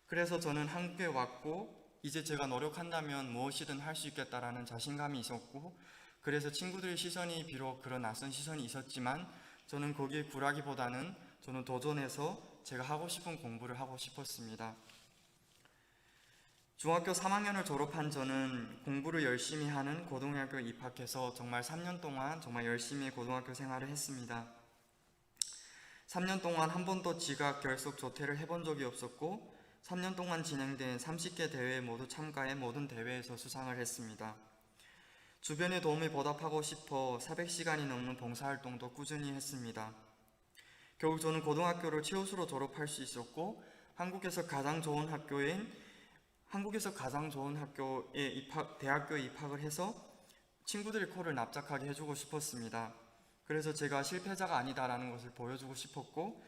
S3: 그래서 저는 한국에 왔고 이제 제가 노력한다면 무엇이든 할 수 있겠다라는 자신감이 있었고, 그래서 친구들의 시선이 비록 그런 낯선 시선이 있었지만 저는 거기에 굴하기보다는 저는 도전해서 제가 하고 싶은 공부를 하고 싶었습니다. 중학교 3학년을 졸업한 저는 공부를 열심히 하는 고등학교에 입학해서 정말 3년 동안 정말 열심히 고등학교 생활을 했습니다. 3년 동안 한 번도 지각, 결석, 조퇴를 해본 적이 없었고 3년 동안 진행된 30개 대회에 모두 참가해 모든 대회에서 수상을 했습니다. 주변의 도움에 보답하고 싶어 400시간이 넘는 봉사활동도 꾸준히 했습니다. 결국 저는 고등학교를 최우수로 졸업할 수 있었고 한국에서 가장 좋은 학교에 대학교에 입학을 해서 친구들의 코를 납작하게 해주고 싶었습니다. 그래서 제가 실패자가 아니다라는 것을 보여주고 싶었고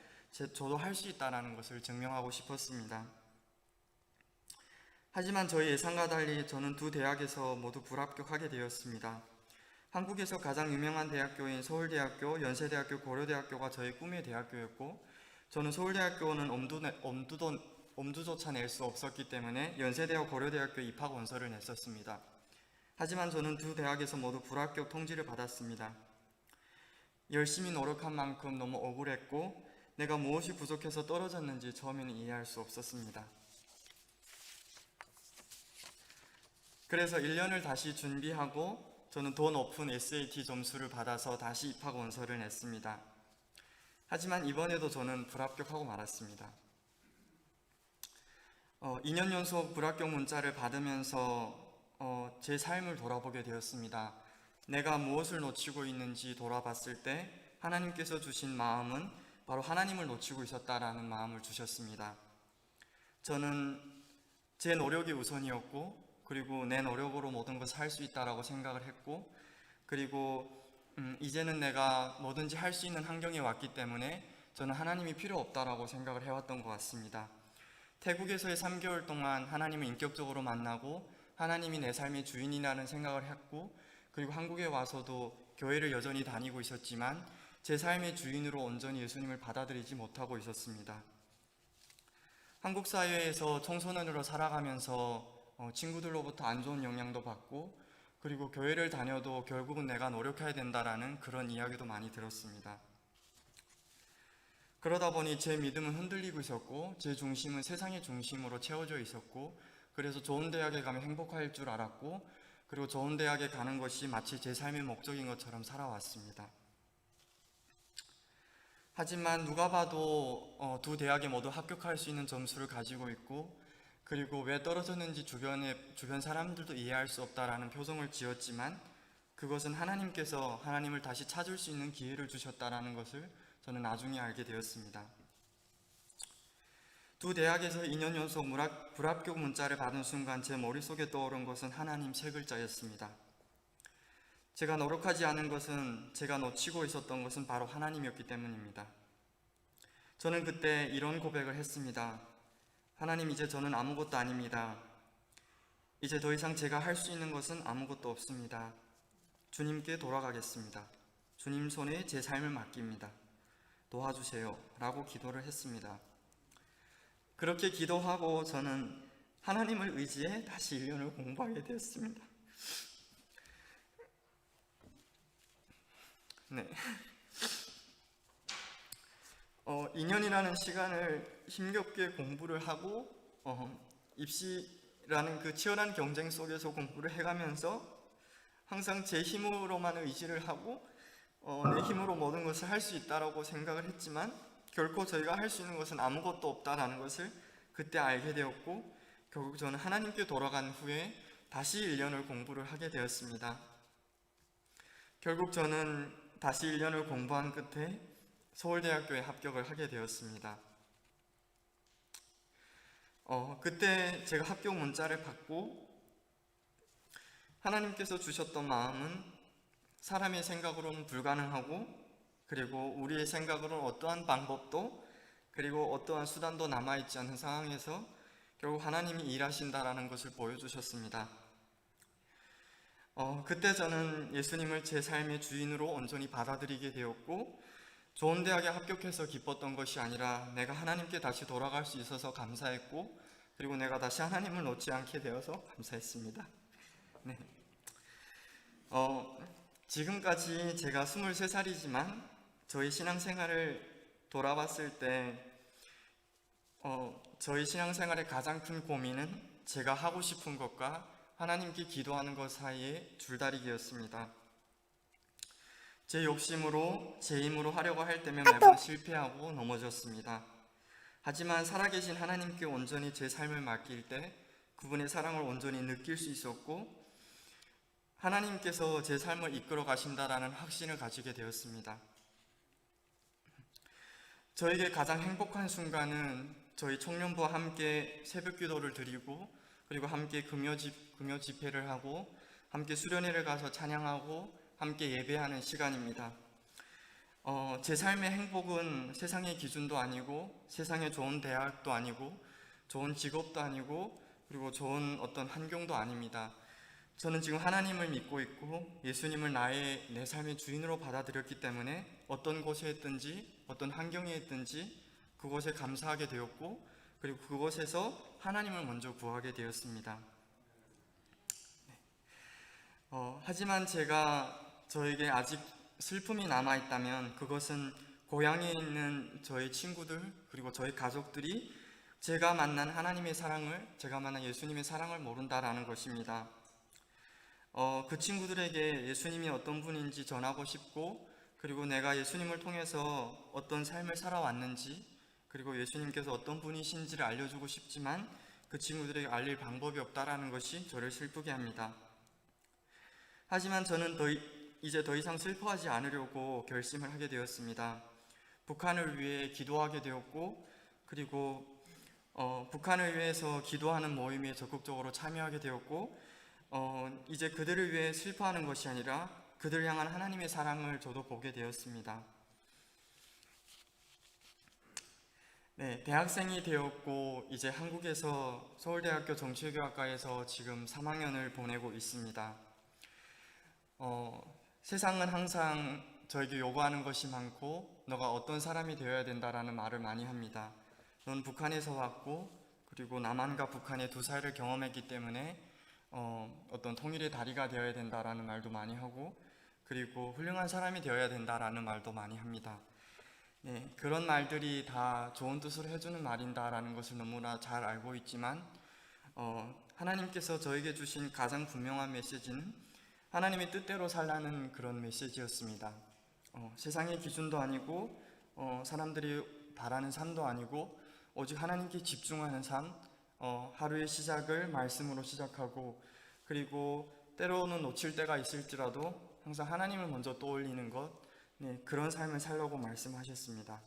S3: 저도 할 수 있다는 것을 증명하고 싶었습니다. 하지만 저희 예상과 달리 저는 두 대학에서 모두 불합격하게 되었습니다. 한국에서 가장 유명한 대학교인 서울대학교, 연세대학교, 고려대학교가 저의 꿈의 대학교였고 저는 서울대학교는 엄두조차 낼 수 없었기 때문에 연세대와 고려대학교 입학 원서를 냈었습니다. 하지만 저는 두 대학에서 모두 불합격 통지를 받았습니다. 열심히 노력한 만큼 너무 억울했고 내가 무엇이 부족해서 떨어졌는지 처음에는 이해할 수 없었습니다. 그래서 1년을 다시 준비하고 저는 더 높은 SAT 점수를 받아서 다시 입학 원서를 냈습니다. 하지만 이번에도 저는 불합격하고 말았습니다. 2년 연속 불합격 문자를 받으면서 제 삶을 돌아보게 되었습니다. 내가 무엇을 놓치고 있는지 돌아봤을 때 하나님께서 주신 마음은 바로 하나님을 놓치고 있었다라는 마음을 주셨습니다. 저는 제 노력이 우선이었고 그리고 내 노력으로 모든 것을 할 수 있다라고 생각을 했고, 그리고 이제는 내가 뭐든지 할 수 있는 환경에 왔기 때문에 저는 하나님이 필요 없다라고 생각을 해왔던 것 같습니다. 태국에서의 3개월 동안 하나님을 인격적으로 만나고 하나님이 내 삶의 주인이라는 생각을 했고, 그리고 한국에 와서도 교회를 여전히 다니고 있었지만 제 삶의 주인으로 온전히 예수님을 받아들이지 못하고 있었습니다. 한국 사회에서 청소년으로 살아가면서 친구들로부터 안 좋은 영향도 받고, 그리고 교회를 다녀도 결국은 내가 노력해야 된다라는 그런 이야기도 많이 들었습니다. 그러다 보니 제 믿음은 흔들리고 있었고 제 중심은 세상의 중심으로 채워져 있었고, 그래서 좋은 대학에 가면 행복할 줄 알았고, 그리고 좋은 대학에 가는 것이 마치 제 삶의 목적인 것처럼 살아왔습니다. 하지만 누가 봐도 두 대학에 모두 합격할 수 있는 점수를 가지고 있고, 그리고 왜 떨어졌는지 주변 사람들도 이해할 수 없다라는 표정을 지었지만 그것은 하나님께서 하나님을 다시 찾을 수 있는 기회를 주셨다라는 것을 저는 나중에 알게 되었습니다. 두 대학에서 2년 연속 불합격 문자를 받은 순간 제 머릿속에 떠오른 것은 하나님 세 글자였습니다. 제가 노력하지 않은 것은, 제가 놓치고 있었던 것은 바로 하나님이었기 때문입니다. 저는 그때 이런 고백을 했습니다. 하나님, 이제 저는 아무것도 아닙니다. 이제 더 이상 제가 할 수 있는 것은 아무것도 없습니다. 주님께 돌아가겠습니다. 주님 손에 제 삶을 맡깁니다. 도와주세요. 라고 기도를 했습니다. 그렇게 기도하고 저는 하나님을 의지해 다시 1년을 공부하게 되었습니다. 네. 2년이라는 시간을 힘겹게 공부를 하고 입시라는 그 치열한 경쟁 속에서 공부를 해가면서 항상 제 힘으로만 의지를 하고 내 힘으로 모든 것을 할 수 있다라고 생각을 했지만 결코 저희가 할 수 있는 것은 아무것도 없다라는 것을 그때 알게 되었고, 결국 저는 하나님께 돌아간 후에 다시 1년을 공부를 하게 되었습니다. 결국 저는 다시 1년을 공부한 끝에 서울대학교에 합격을 하게 되었습니다. 그때 제가 합격 문자를 받고 하나님께서 주셨던 마음은 사람의 생각으로는 불가능하고, 그리고 우리의 생각으로는 어떠한 방법도 그리고 어떠한 수단도 남아있지 않은 상황에서 결국 하나님이 일하신다라는 것을 보여주셨습니다. 그때 저는 예수님을 제 삶의 주인으로 온전히 받아들이게 되었고, 좋은 대학에 합격해서 기뻤던 것이 아니라 내가 하나님께 다시 돌아갈 수 있어서 감사했고, 그리고 내가 다시 하나님을 놓지 않게 되어서 감사했습니다. 네. 지금까지 제가 23살이지만 저희 신앙생활을 돌아봤을 때 저희 신앙생활의 가장 큰 고민은 제가 하고 싶은 것과 하나님께 기도하는 것 사이의 줄다리기였습니다. 제 욕심으로, 제 힘으로 하려고 할 때면 매번 실패하고 넘어졌습니다. 하지만 살아계신 하나님께 온전히 제 삶을 맡길 때 그분의 사랑을 온전히 느낄 수 있었고, 하나님께서 제 삶을 이끌어 가신다라는 확신을 가지게 되었습니다. 저에게 가장 행복한 순간은 저희 청년부와 함께 새벽 기도를 드리고, 그리고 함께 금요 집회를 하고, 함께 수련회를 가서 찬양하고, 함께 예배하는 시간입니다. 제 삶의 행복은 세상의 기준도 아니고, 세상의 좋은 대학도 아니고, 좋은 직업도 아니고, 그리고 좋은 어떤 환경도 아닙니다. 저는 지금 하나님을 믿고 있고 예수님을 내 삶의 주인으로 받아들였기 때문에 어떤 곳에 있든지 어떤 환경에 있든지 그곳에 감사하게 되었고, 그리고 그곳에서 하나님을 먼저 구하게 되었습니다. 하지만 저에게 아직 슬픔이 남아있다면 그것은 고향에 있는 저희 친구들 그리고 저희 가족들이 제가 만난 하나님의 사랑을, 제가 만난 예수님의 사랑을 모른다라는 것입니다. 그 친구들에게 예수님이 어떤 분인지 전하고 싶고, 그리고 내가 예수님을 통해서 어떤 삶을 살아왔는지, 그리고 예수님께서 어떤 분이신지를 알려주고 싶지만 그 친구들에게 알릴 방법이 없다라는 것이 저를 슬프게 합니다. 하지만 저는 이제 더 이상 슬퍼하지 않으려고 결심을 하게 되었습니다. 북한을 위해 기도하게 되었고, 그리고 북한을 위해서 기도하는 모임에 적극적으로 참여하게 되었고, 이제 그들을 위해 슬퍼하는 것이 아니라 그들을 향한 하나님의 사랑을 저도 보게 되었습니다. 네, 대학생이 되었고 이제 한국에서 서울대학교 정치외교학과에서 지금 3학년을 보내고 있습니다. 세상은 항상 저에게 요구하는 것이 많고 너가 어떤 사람이 되어야 된다라는 말을 많이 합니다. 넌 북한에서 왔고, 그리고 남한과 북한의 두 사이를 경험했기 때문에 어떤 통일의 다리가 되어야 된다라는 말도 많이 하고, 그리고 훌륭한 사람이 되어야 된다라는 말도 많이 합니다. 네, 그런 말들이 다 좋은 뜻으로 해주는 말인다라는 것을 너무나 잘 알고 있지만 하나님께서 저에게 주신 가장 분명한 메시지는 하나님의 뜻대로 살라는 그런 메시지였습니다. 세상의 기준도 아니고 사람들이 바라는 삶도 아니고 오직 하나님께 집중하는 삶, 하루의 시작을 말씀으로 시작하고, 그리고 때로는 놓칠 때가 있을지라도 항상 하나님을 먼저 떠올리는 것, 네, 그런 삶을 살려고 말씀하셨습니다.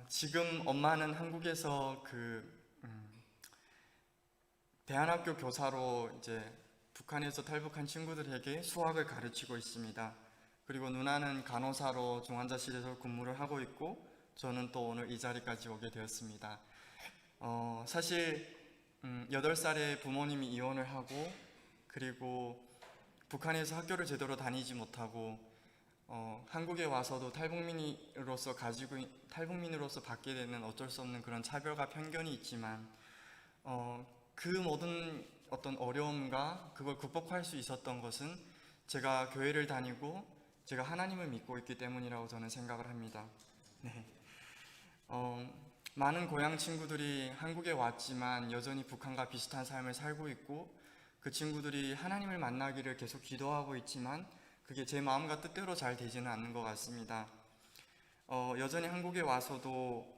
S3: 지금 엄마는 한국에서 대안학교 교사로 이제 북한에서 탈북한 친구들에게 수학을 가르치고 있습니다. 그리고 누나는 간호사로 중환자실에서 근무를 하고 있고 저는 또 오늘 이 자리까지 오게 되었습니다. 사실 8살에 부모님이 이혼을 하고 그리고 북한에서 학교를 제대로 다니지 못하고 한국에 와서도 탈북민으로서 받게 되는 어쩔 수 없는 그런 차별과 편견이 있지만 그 모든 어떤 어려움과 그걸 극복할 수 있었던 것은 제가 교회를 다니고 제가 하나님을 믿고 있기 때문이라고 저는 생각을 합니다. 네. 많은 고향 친구들이 한국에 왔지만 여전히 북한과 비슷한 삶을 살고 있고 그 친구들이 하나님을 만나기를 계속 기도하고 있지만 그게 제 마음과 뜻대로 잘 되지는 않는 것 같습니다. 여전히 한국에 와서도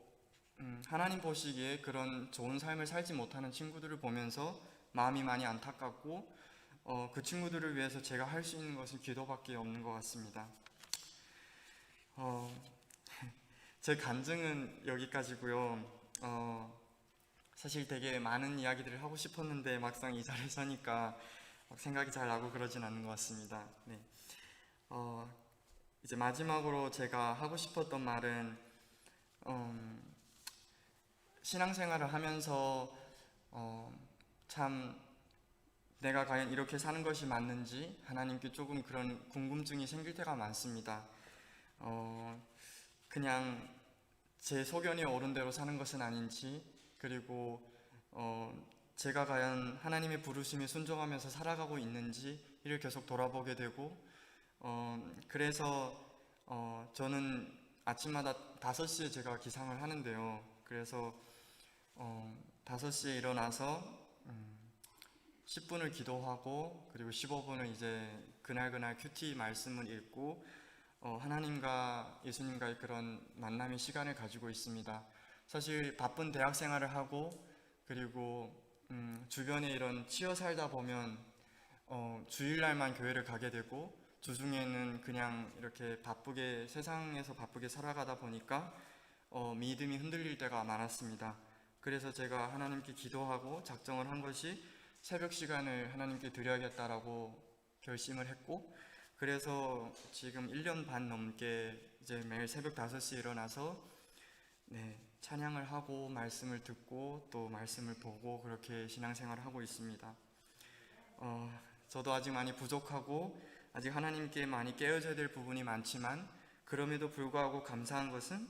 S3: 하나님 보시기에 그런 좋은 삶을 살지 못하는 친구들을 보면서 마음이 많이 안타깝고 그 친구들을 위해서 제가 할 수 있는 것은 기도밖에 없는 것 같습니다. 제 간증은 여기까지고요. 사실 되게 많은 이야기들을 하고 싶었는데 막상 이 자리에 서니까 생각이 잘 나고 그러진 않는 것 같습니다. 네. 이제 마지막으로 제가 하고 싶었던 말은 신앙생활을 하면서 참 내가 과연 이렇게 사는 것이 맞는지 하나님께 조금 그런 궁금증이 생길 때가 많습니다. 그냥 제 소견이 옳은 대로 사는 것은 아닌지 그리고 제가 과연 하나님의 부르심에 순종하면서 살아가고 있는지 이를 계속 돌아보게 되고 그래서 저는 아침마다 5시에 제가 기상을 하는데요. 그래서 5시에 일어나서 10분을 기도하고 그리고 15분을 이제 그날 큐티 말씀을 읽고 하나님과 예수님과의 그런 만남의 시간을 가지고 있습니다. 사실 바쁜 대학 생활을 하고 그리고 주변에 이런 치여 살다 보면 주일날만 교회를 가게 되고 주중에는 그냥 이렇게 바쁘게 세상에서 바쁘게 살아가다 보니까 믿음이 흔들릴 때가 많았습니다. 그래서 제가 하나님께 기도하고 작정을 한 것이 새벽 시간을 하나님께 드려야겠다라고 결심을 했고 그래서 지금 1년 반 넘게 이제 매일 새벽 5시에 일어나서 찬양을 하고 말씀을 듣고 또 말씀을 보고 그렇게 신앙생활을 하고 있습니다. 저도 아직 많이 부족하고 아직 하나님께 많이 깨어져야 될 부분이 많지만 그럼에도 불구하고 감사한 것은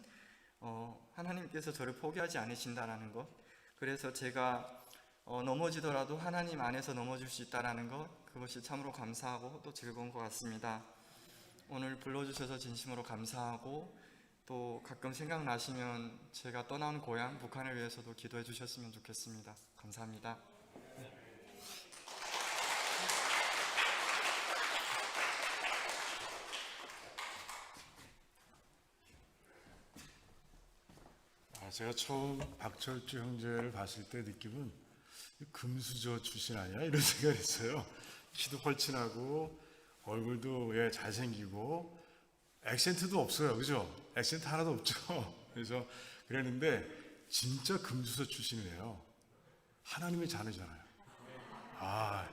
S3: 하나님께서 저를 포기하지 않으신다라는 것. 그래서 제가 넘어지더라도 하나님 안에서 넘어질 수 있다라는 것, 그것이 참으로 감사하고 또 즐거운 것 같습니다. 오늘 불러주셔서 진심으로 감사하고 또 가끔 생각나시면 제가 떠나온 고향 북한을 위해서도 기도해 주셨으면 좋겠습니다. 감사합니다.
S1: 제가 처음 박철주 형제를 봤을 때 느낌은 금수저 출신 아니야? 이런 생각을 했어요. 키도 헐친하고 얼굴도 잘생기고 액센트도 없어요. 그죠? 액센트 하나도 없죠. 그래서 그랬는데 진짜 금수저 출신이에요. 하나님의 자녀잖아요. 아,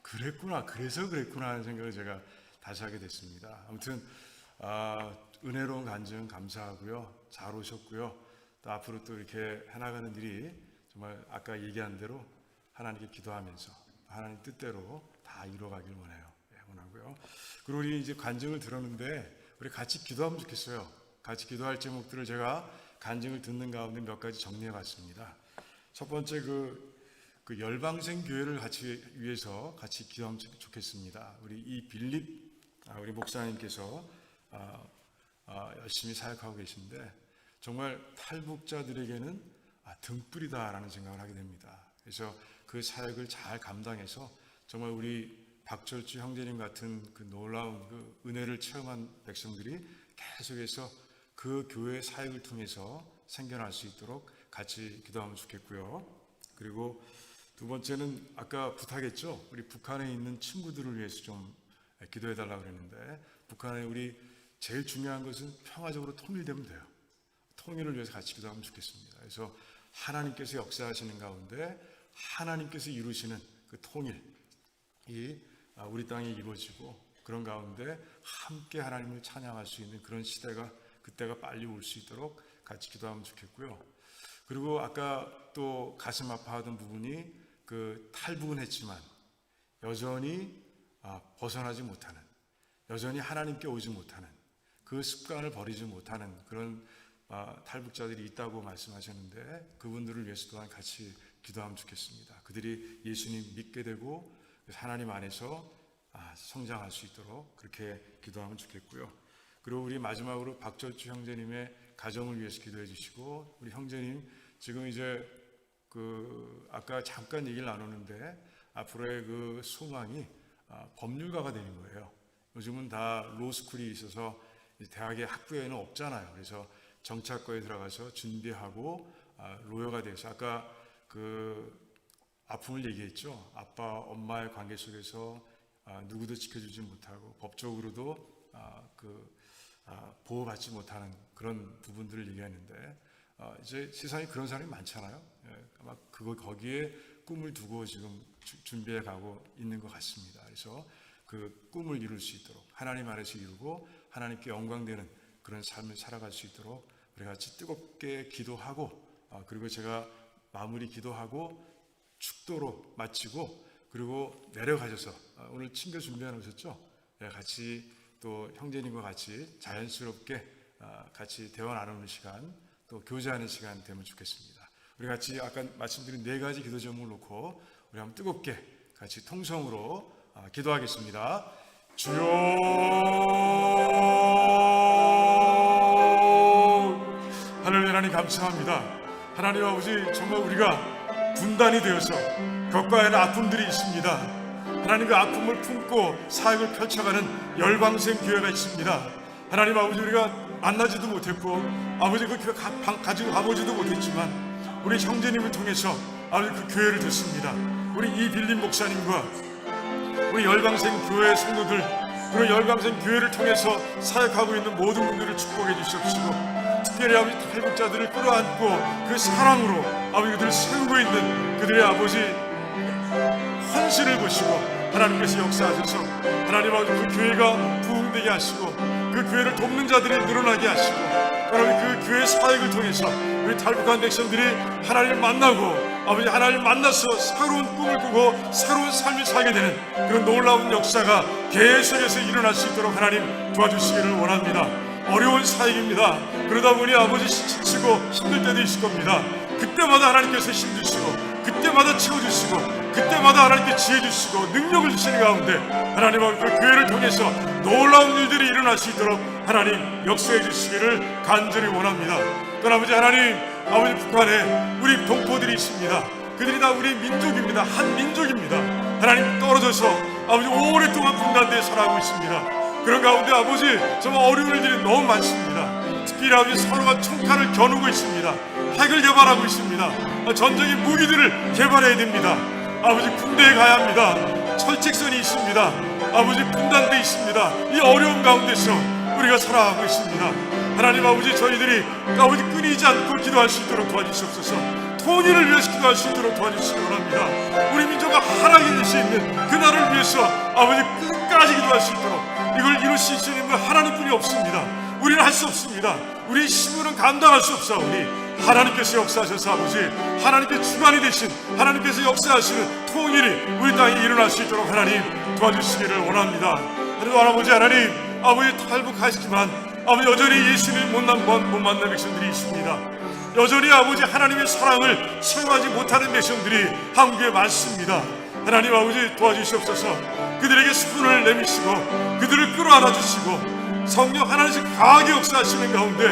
S1: 그랬구나. 그래서 그랬구나 하는 생각을 제가 다시 하게 됐습니다. 아무튼 은혜로운 간증 감사하고요. 잘 오셨고요. 또 앞으로 또 이렇게 해나가는 일이 정말 아까 얘기한 대로 하나님께 기도하면서 하나님 뜻대로 다 이루어가길 원하고요. 그리고 우리 이제 간증을 들었는데 우리 같이 기도하면 좋겠어요. 같이 기도할 제목들을 제가 간증을 듣는 가운데 몇 가지 정리해 봤습니다. 첫 번째 그 열방생 교회를 같이 위해서 같이 기도하면 좋겠습니다. 우리 이 빌립 우리 목사님께서 열심히 사역하고 계신데 정말 탈북자들에게는 등불이다라는 생각을 하게 됩니다. 그래서 그 사역을 잘 감당해서 정말 우리 박철주 형제님 같은 그 놀라운 그 은혜를 체험한 백성들이 계속해서 그 교회 사역을 통해서 생겨날 수 있도록 같이 기도하면 좋겠고요. 그리고 두 번째는 아까 부탁했죠. 우리 북한에 있는 친구들을 위해서 좀 기도해 달라고 그랬는데 북한에 우리 제일 중요한 것은 평화적으로 통일되면 돼요. 통일을 위해서 같이 기도하면 좋겠습니다. 그래서 하나님께서 역사하시는 가운데 하나님께서 이루시는 그 통일이 우리 땅에 이루어지고 그런 가운데 함께 하나님을 찬양할 수 있는 그런 시대가 그때가 빨리 올 수 있도록 같이 기도하면 좋겠고요. 그리고 아까 또 가슴 아파하던 부분이 그 탈북은 했지만 여전히 벗어나지 못하는, 여전히 하나님께 오지 못하는 그 습관을 버리지 못하는 그런 탈북자들이 있다고 말씀하셨는데 그분들을 위해서 또한 같이 기도하면 좋겠습니다. 그들이 예수님 믿게 되고 하나님 안에서 성장할 수 있도록 그렇게 기도하면 좋겠고요. 그리고 우리 마지막으로 박절주 형제님의 가정을 위해서 기도해 주시고, 우리 형제님 지금 이제 아까 잠깐 얘기를 나누는데 앞으로의 그 소망이 법률가가 되는 거예요. 요즘은 다 로스쿨이 있어서 대학의 학부에는 없잖아요. 그래서 정착과에 들어가서 준비하고 로여가 돼서 아까 그 아픔을 얘기했죠. 아빠 엄마의 관계 속에서 누구도 지켜주지 못하고 법적으로도 보호받지 못하는 그런 부분들을 얘기하는데 이제 세상에 그런 사람이 많잖아요. 아마 거기에 꿈을 두고 지금 준비해 가고 있는 것 같습니다. 그래서 그 꿈을 이룰 수 있도록 하나님 안에서 이루고 하나님께 영광되는 그런 삶을 살아갈 수 있도록 우리 같이 뜨겁게 기도하고, 그리고 제가 마무리 기도하고 축도로 마치고 그리고 내려가셔서 오늘 친교 준비해 놓으셨죠? 같이 또 형제님과 같이 자연스럽게 같이 대화 나누는 시간, 또 교제하는 시간 되면 좋겠습니다. 우리 같이 아까 말씀드린 4가지 기도 제목을 놓고 우리 한번 뜨겁게 같이 통성으로 기도하겠습니다. 주여, 하늘의 하나님 감사합니다. 하나님 아버지, 정말 우리가 분단이 되어서 겪어야 할 아픔들이 있습니다. 하나님 그 아픔을 품고 사역을 펼쳐가는 열방생 교회가 있습니다. 하나님 아버지, 우리가 만나지도 못했고 아버지 그 교회 가지고 가보지도 못했지만 우리 형제님을 통해서 아버지 그 교회를 듣습니다. 우리 이빌린 목사님과 우리 열방생 교회 성도들, 그리고 열방생 교회를 통해서 사역하고 있는 모든 분들을 축복해 주시옵시고, 특별히 아버지 탈북자들을 끌어안고 그 사랑으로 아버지 그들을 세우고 있는 그들의 아버지 헌신을 보시고 하나님께서 역사하셔서 하나님 아버지 그 교회가 부흥되게 하시고 그 교회를 돕는 자들이 늘어나게 하시고, 여러분 그 교회 사역을 통해서 우리 탈북한 백성들이 하나님을 만나고 아버지 하나님을 만나서 새로운 꿈을 꾸고 새로운 삶을 살게 되는 그런 놀라운 역사가 계속해서 일어날 수 있도록 하나님 도와주시기를 원합니다. 어려운 사역입니다. 그러다 보니 아버지 지치고 힘들 때도 있을 겁니다. 그때마다 하나님께서 힘주시고 그때마다 채워주시고 그때마다 하나님께 지혜 주시고 능력을 주시는 가운데 하나님 아버지 그 교회를 통해서 놀라운 일들이 일어날 수 있도록 하나님 역사해 주시기를 간절히 원합니다. 또 아버지 하나님, 아버지 북한에 우리 동포들이 있습니다. 그들이 다 우리 민족입니다. 한 민족입니다. 하나님 떨어져서 아버지 오랫동안 분단되어 살아가고 있습니다. 그런 가운데 아버지 정말 어려운 일들이 너무 많습니다. 특히 아버지 서로가 총칼을 겨누고 있습니다. 핵을 개발하고 있습니다. 전쟁의 무기들을 개발해야 됩니다. 아버지 군대에 가야 합니다. 철책선이 있습니다. 아버지 분단돼 있습니다. 이 어려운 가운데서 우리가 살아가고 있습니다. 하나님 아버지, 저희들이 아버지 끊이지 않고 기도할 수 있도록 도와주시옵소서. 통일을 위해서 기도할 수 있도록 도와주시기 원합니다. 우리 민족가 하나님이 수 있는 그날을 위해서 아버지 끝까지 기도할 수 있도록, 이걸 이룰 수 있는 분 하나님뿐이 없습니다. 우리는 할 수 없습니다. 우리의 힘으로는 감당할 수 없사오니 하나님께서 역사하셔서 아버지 하나님께 주관이 되신 하나님께서 역사하시는 통일이 우리 땅에 일어날 수 있도록 하나님 도와주시기를 원합니다. 하나님 아버지, 하나님 아버지 탈북하시지만 아버지 여전히 예수를 못 만난 백성들이 있습니다. 여전히 아버지 하나님의 사랑을 체험하지 못하는 백성들이 한국에 많습니다. 하나님 아버지 도와주시옵소서. 그들에게 손을 내미시고 그들을 끌어안아 주시고 성령 하나님께서 강하게 역사하시는 가운데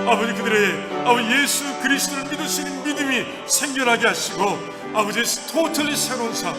S1: 아버지 그들의 아버지 예수 그리스도를 믿을 수 있는 믿음이 생겨나게 하시고 아버지 토탈리 새로운 삶,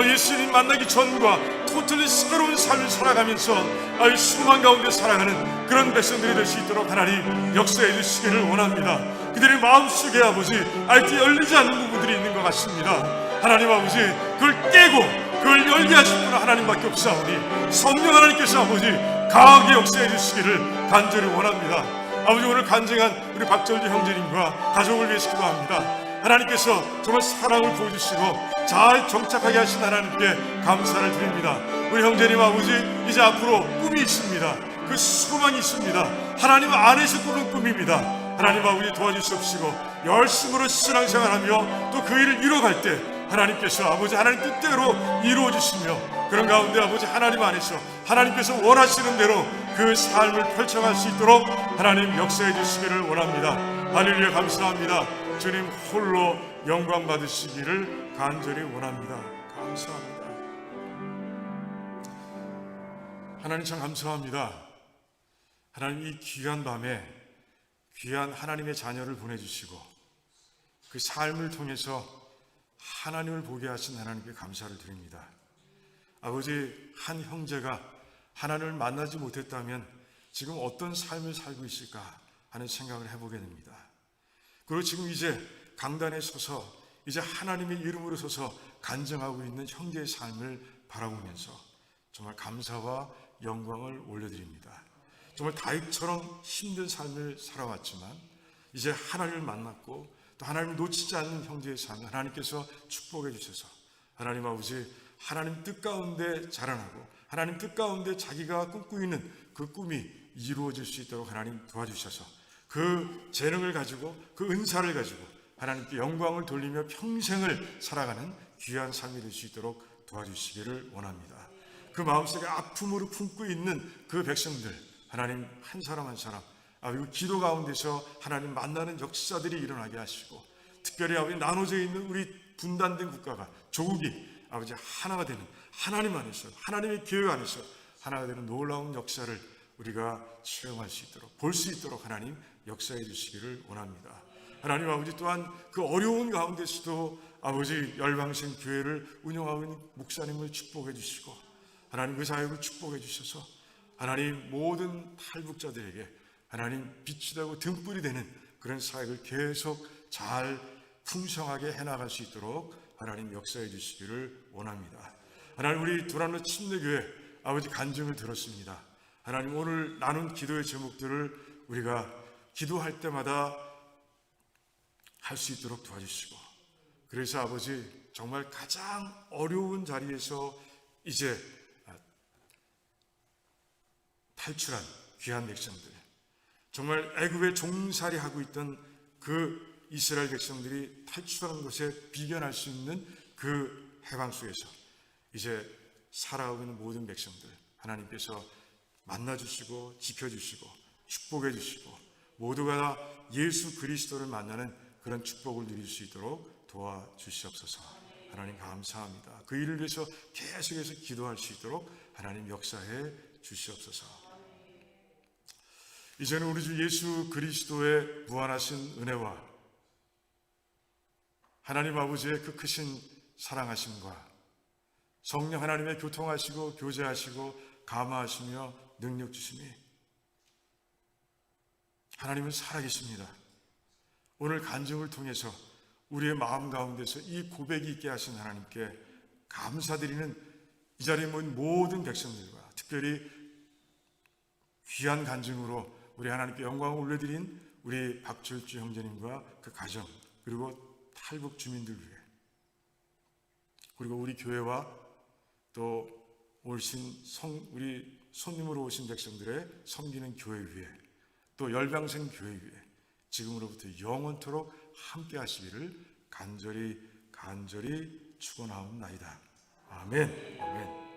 S1: 예수님 만나기 전과 토탈리 새로운 삶을 살아가면서 아버지 수만 가운데 살아가는 그런 백성들이 될 수 있도록 하나님 역사해 주시기를 원합니다. 그들의 마음속에 아버지 아직도 열리지 않는 부분들이 있는 것 같습니다. 하나님 아버지 그걸 깨고 그걸 열게 하실 분은 하나님밖에 없사오니 성령 하나님께서 아버지 강하게 역사해 주시기를 간절히 원합니다. 아버지, 오늘 간증한 우리 박철주 형제님과 가족을 위해서 기도합니다. 하나님께서 정말 사랑을 보여주시고 잘 정착하게 하신 하나님께 감사를 드립니다. 우리 형제님 아버지, 이제 앞으로 꿈이 있습니다. 그 소망이 있습니다. 하나님 안에서 꾸는 꿈입니다. 하나님 아버지, 도와주시옵시고 열심으로 신앙생활하며 또 그 일을 이뤄갈 때 하나님께서 아버지 하나님 뜻대로 이루어 주시며, 그런 가운데 아버지 하나님 안에서 하나님께서 원하시는 대로 그 삶을 펼쳐갈 수 있도록 하나님 역사해 주시기를 원합니다. 할렐루야, 감사합니다. 주님 홀로 영광 받으시기를 간절히 원합니다. 감사합니다. 하나님 참 감사합니다. 하나님, 이 귀한 밤에 귀한 하나님의 자녀를 보내주시고 그 삶을 통해서 하나님을 보게 하신 하나님께 감사를 드립니다. 아버지, 한 형제가 하나님을 만나지 못했다면 지금 어떤 삶을 살고 있을까 하는 생각을 해보게 됩니다. 그리고 지금 이제 강단에 서서 이제 하나님의 이름으로 서서 간증하고 있는 형제의 삶을 바라보면서 정말 감사와 영광을 올려드립니다. 정말 다윗처럼 힘든 삶을 살아왔지만 이제 하나님을 만났고 또 하나님을 놓치지 않는 형제의 삶을 하나님께서 축복해 주셔서 하나님 아버지, 하나님 뜻 가운데 자라나고 하나님 뜻 가운데 자기가 꿈꾸고 있는 그 꿈이 이루어질 수 있도록 하나님 도와주셔서 그 재능을 가지고 그 은사를 가지고 하나님께 영광을 돌리며 평생을 살아가는 귀한 삶이 될 수 있도록 도와주시기를 원합니다. 그 마음속에 아픔으로 품고 있는 그 백성들, 하나님 한 사람 한 사람 아버지 기도 가운데서 하나님 만나는 역사들이 일어나게 하시고, 특별히 아버지 나눠져 있는 우리 분단된 국가가, 조국이 아버지 하나가 되는, 하나님 안에서 하나님의 계획 안에서 하나가 되는 놀라운 역사를 우리가 체험할 수 있도록, 볼 수 있도록 하나님 역사해 주시기를 원합니다. 하나님 아버지, 또한 그 어려운 가운데서도 아버지 열방생 교회를 운영하고 있는 목사님을 축복해 주시고 하나님 그 사역을 축복해 주셔서 하나님 모든 탈북자들에게 하나님 빛이 되고 등불이 되는 그런 사역을 계속 잘 풍성하게 해나갈 수 있도록 하나님 역사해 주시기를 원합니다. 하나님, 우리 두란노 침례교회 아버지 간증을 들었습니다. 하나님, 오늘 나눈 기도의 제목들을 우리가 기도할 때마다 할 수 있도록 도와주시고, 그래서 아버지 정말 가장 어려운 자리에서 이제 탈출한 귀한 백성들, 정말 애굽에 종살이하고 있던 그 이스라엘 백성들이 탈출하는 것에 비견할 수 있는 그 해방 속에서 이제 살아가고 있는 모든 백성들 하나님께서 만나주시고 지켜주시고 축복해 주시고 모두가 다 예수 그리스도를 만나는 그런 축복을 누릴 수 있도록 도와주시옵소서. 하나님 감사합니다. 그 일을 위해서 계속해서 기도할 수 있도록 하나님 역사해 주시옵소서. 이제는 우리 주 예수 그리스도의 무한하신 은혜와 하나님 아버지의 그 크신 사랑하심과 성령 하나님의 교통하시고 교제하시고 감화하시며 능력 주심이, 하나님은 살아계십니다. 오늘 간증을 통해서 우리의 마음 가운데서 이 고백이 있게 하신 하나님께 감사드리는 이 자리에 모인 모든 백성들과 특별히 귀한 간증으로 우리 하나님께 영광을 올려드린 우리 박철주 형제님과 그 가정, 그리고 탈북 주민들 위해, 그리고 우리 교회와 또 우리 손님으로 오신 백성들의 섬기는 교회 위에, 또 열방생 교회 위에 지금으로부터 영원토록 함께 하시기를 간절히 축원하옵나이다. 아멘. 아멘.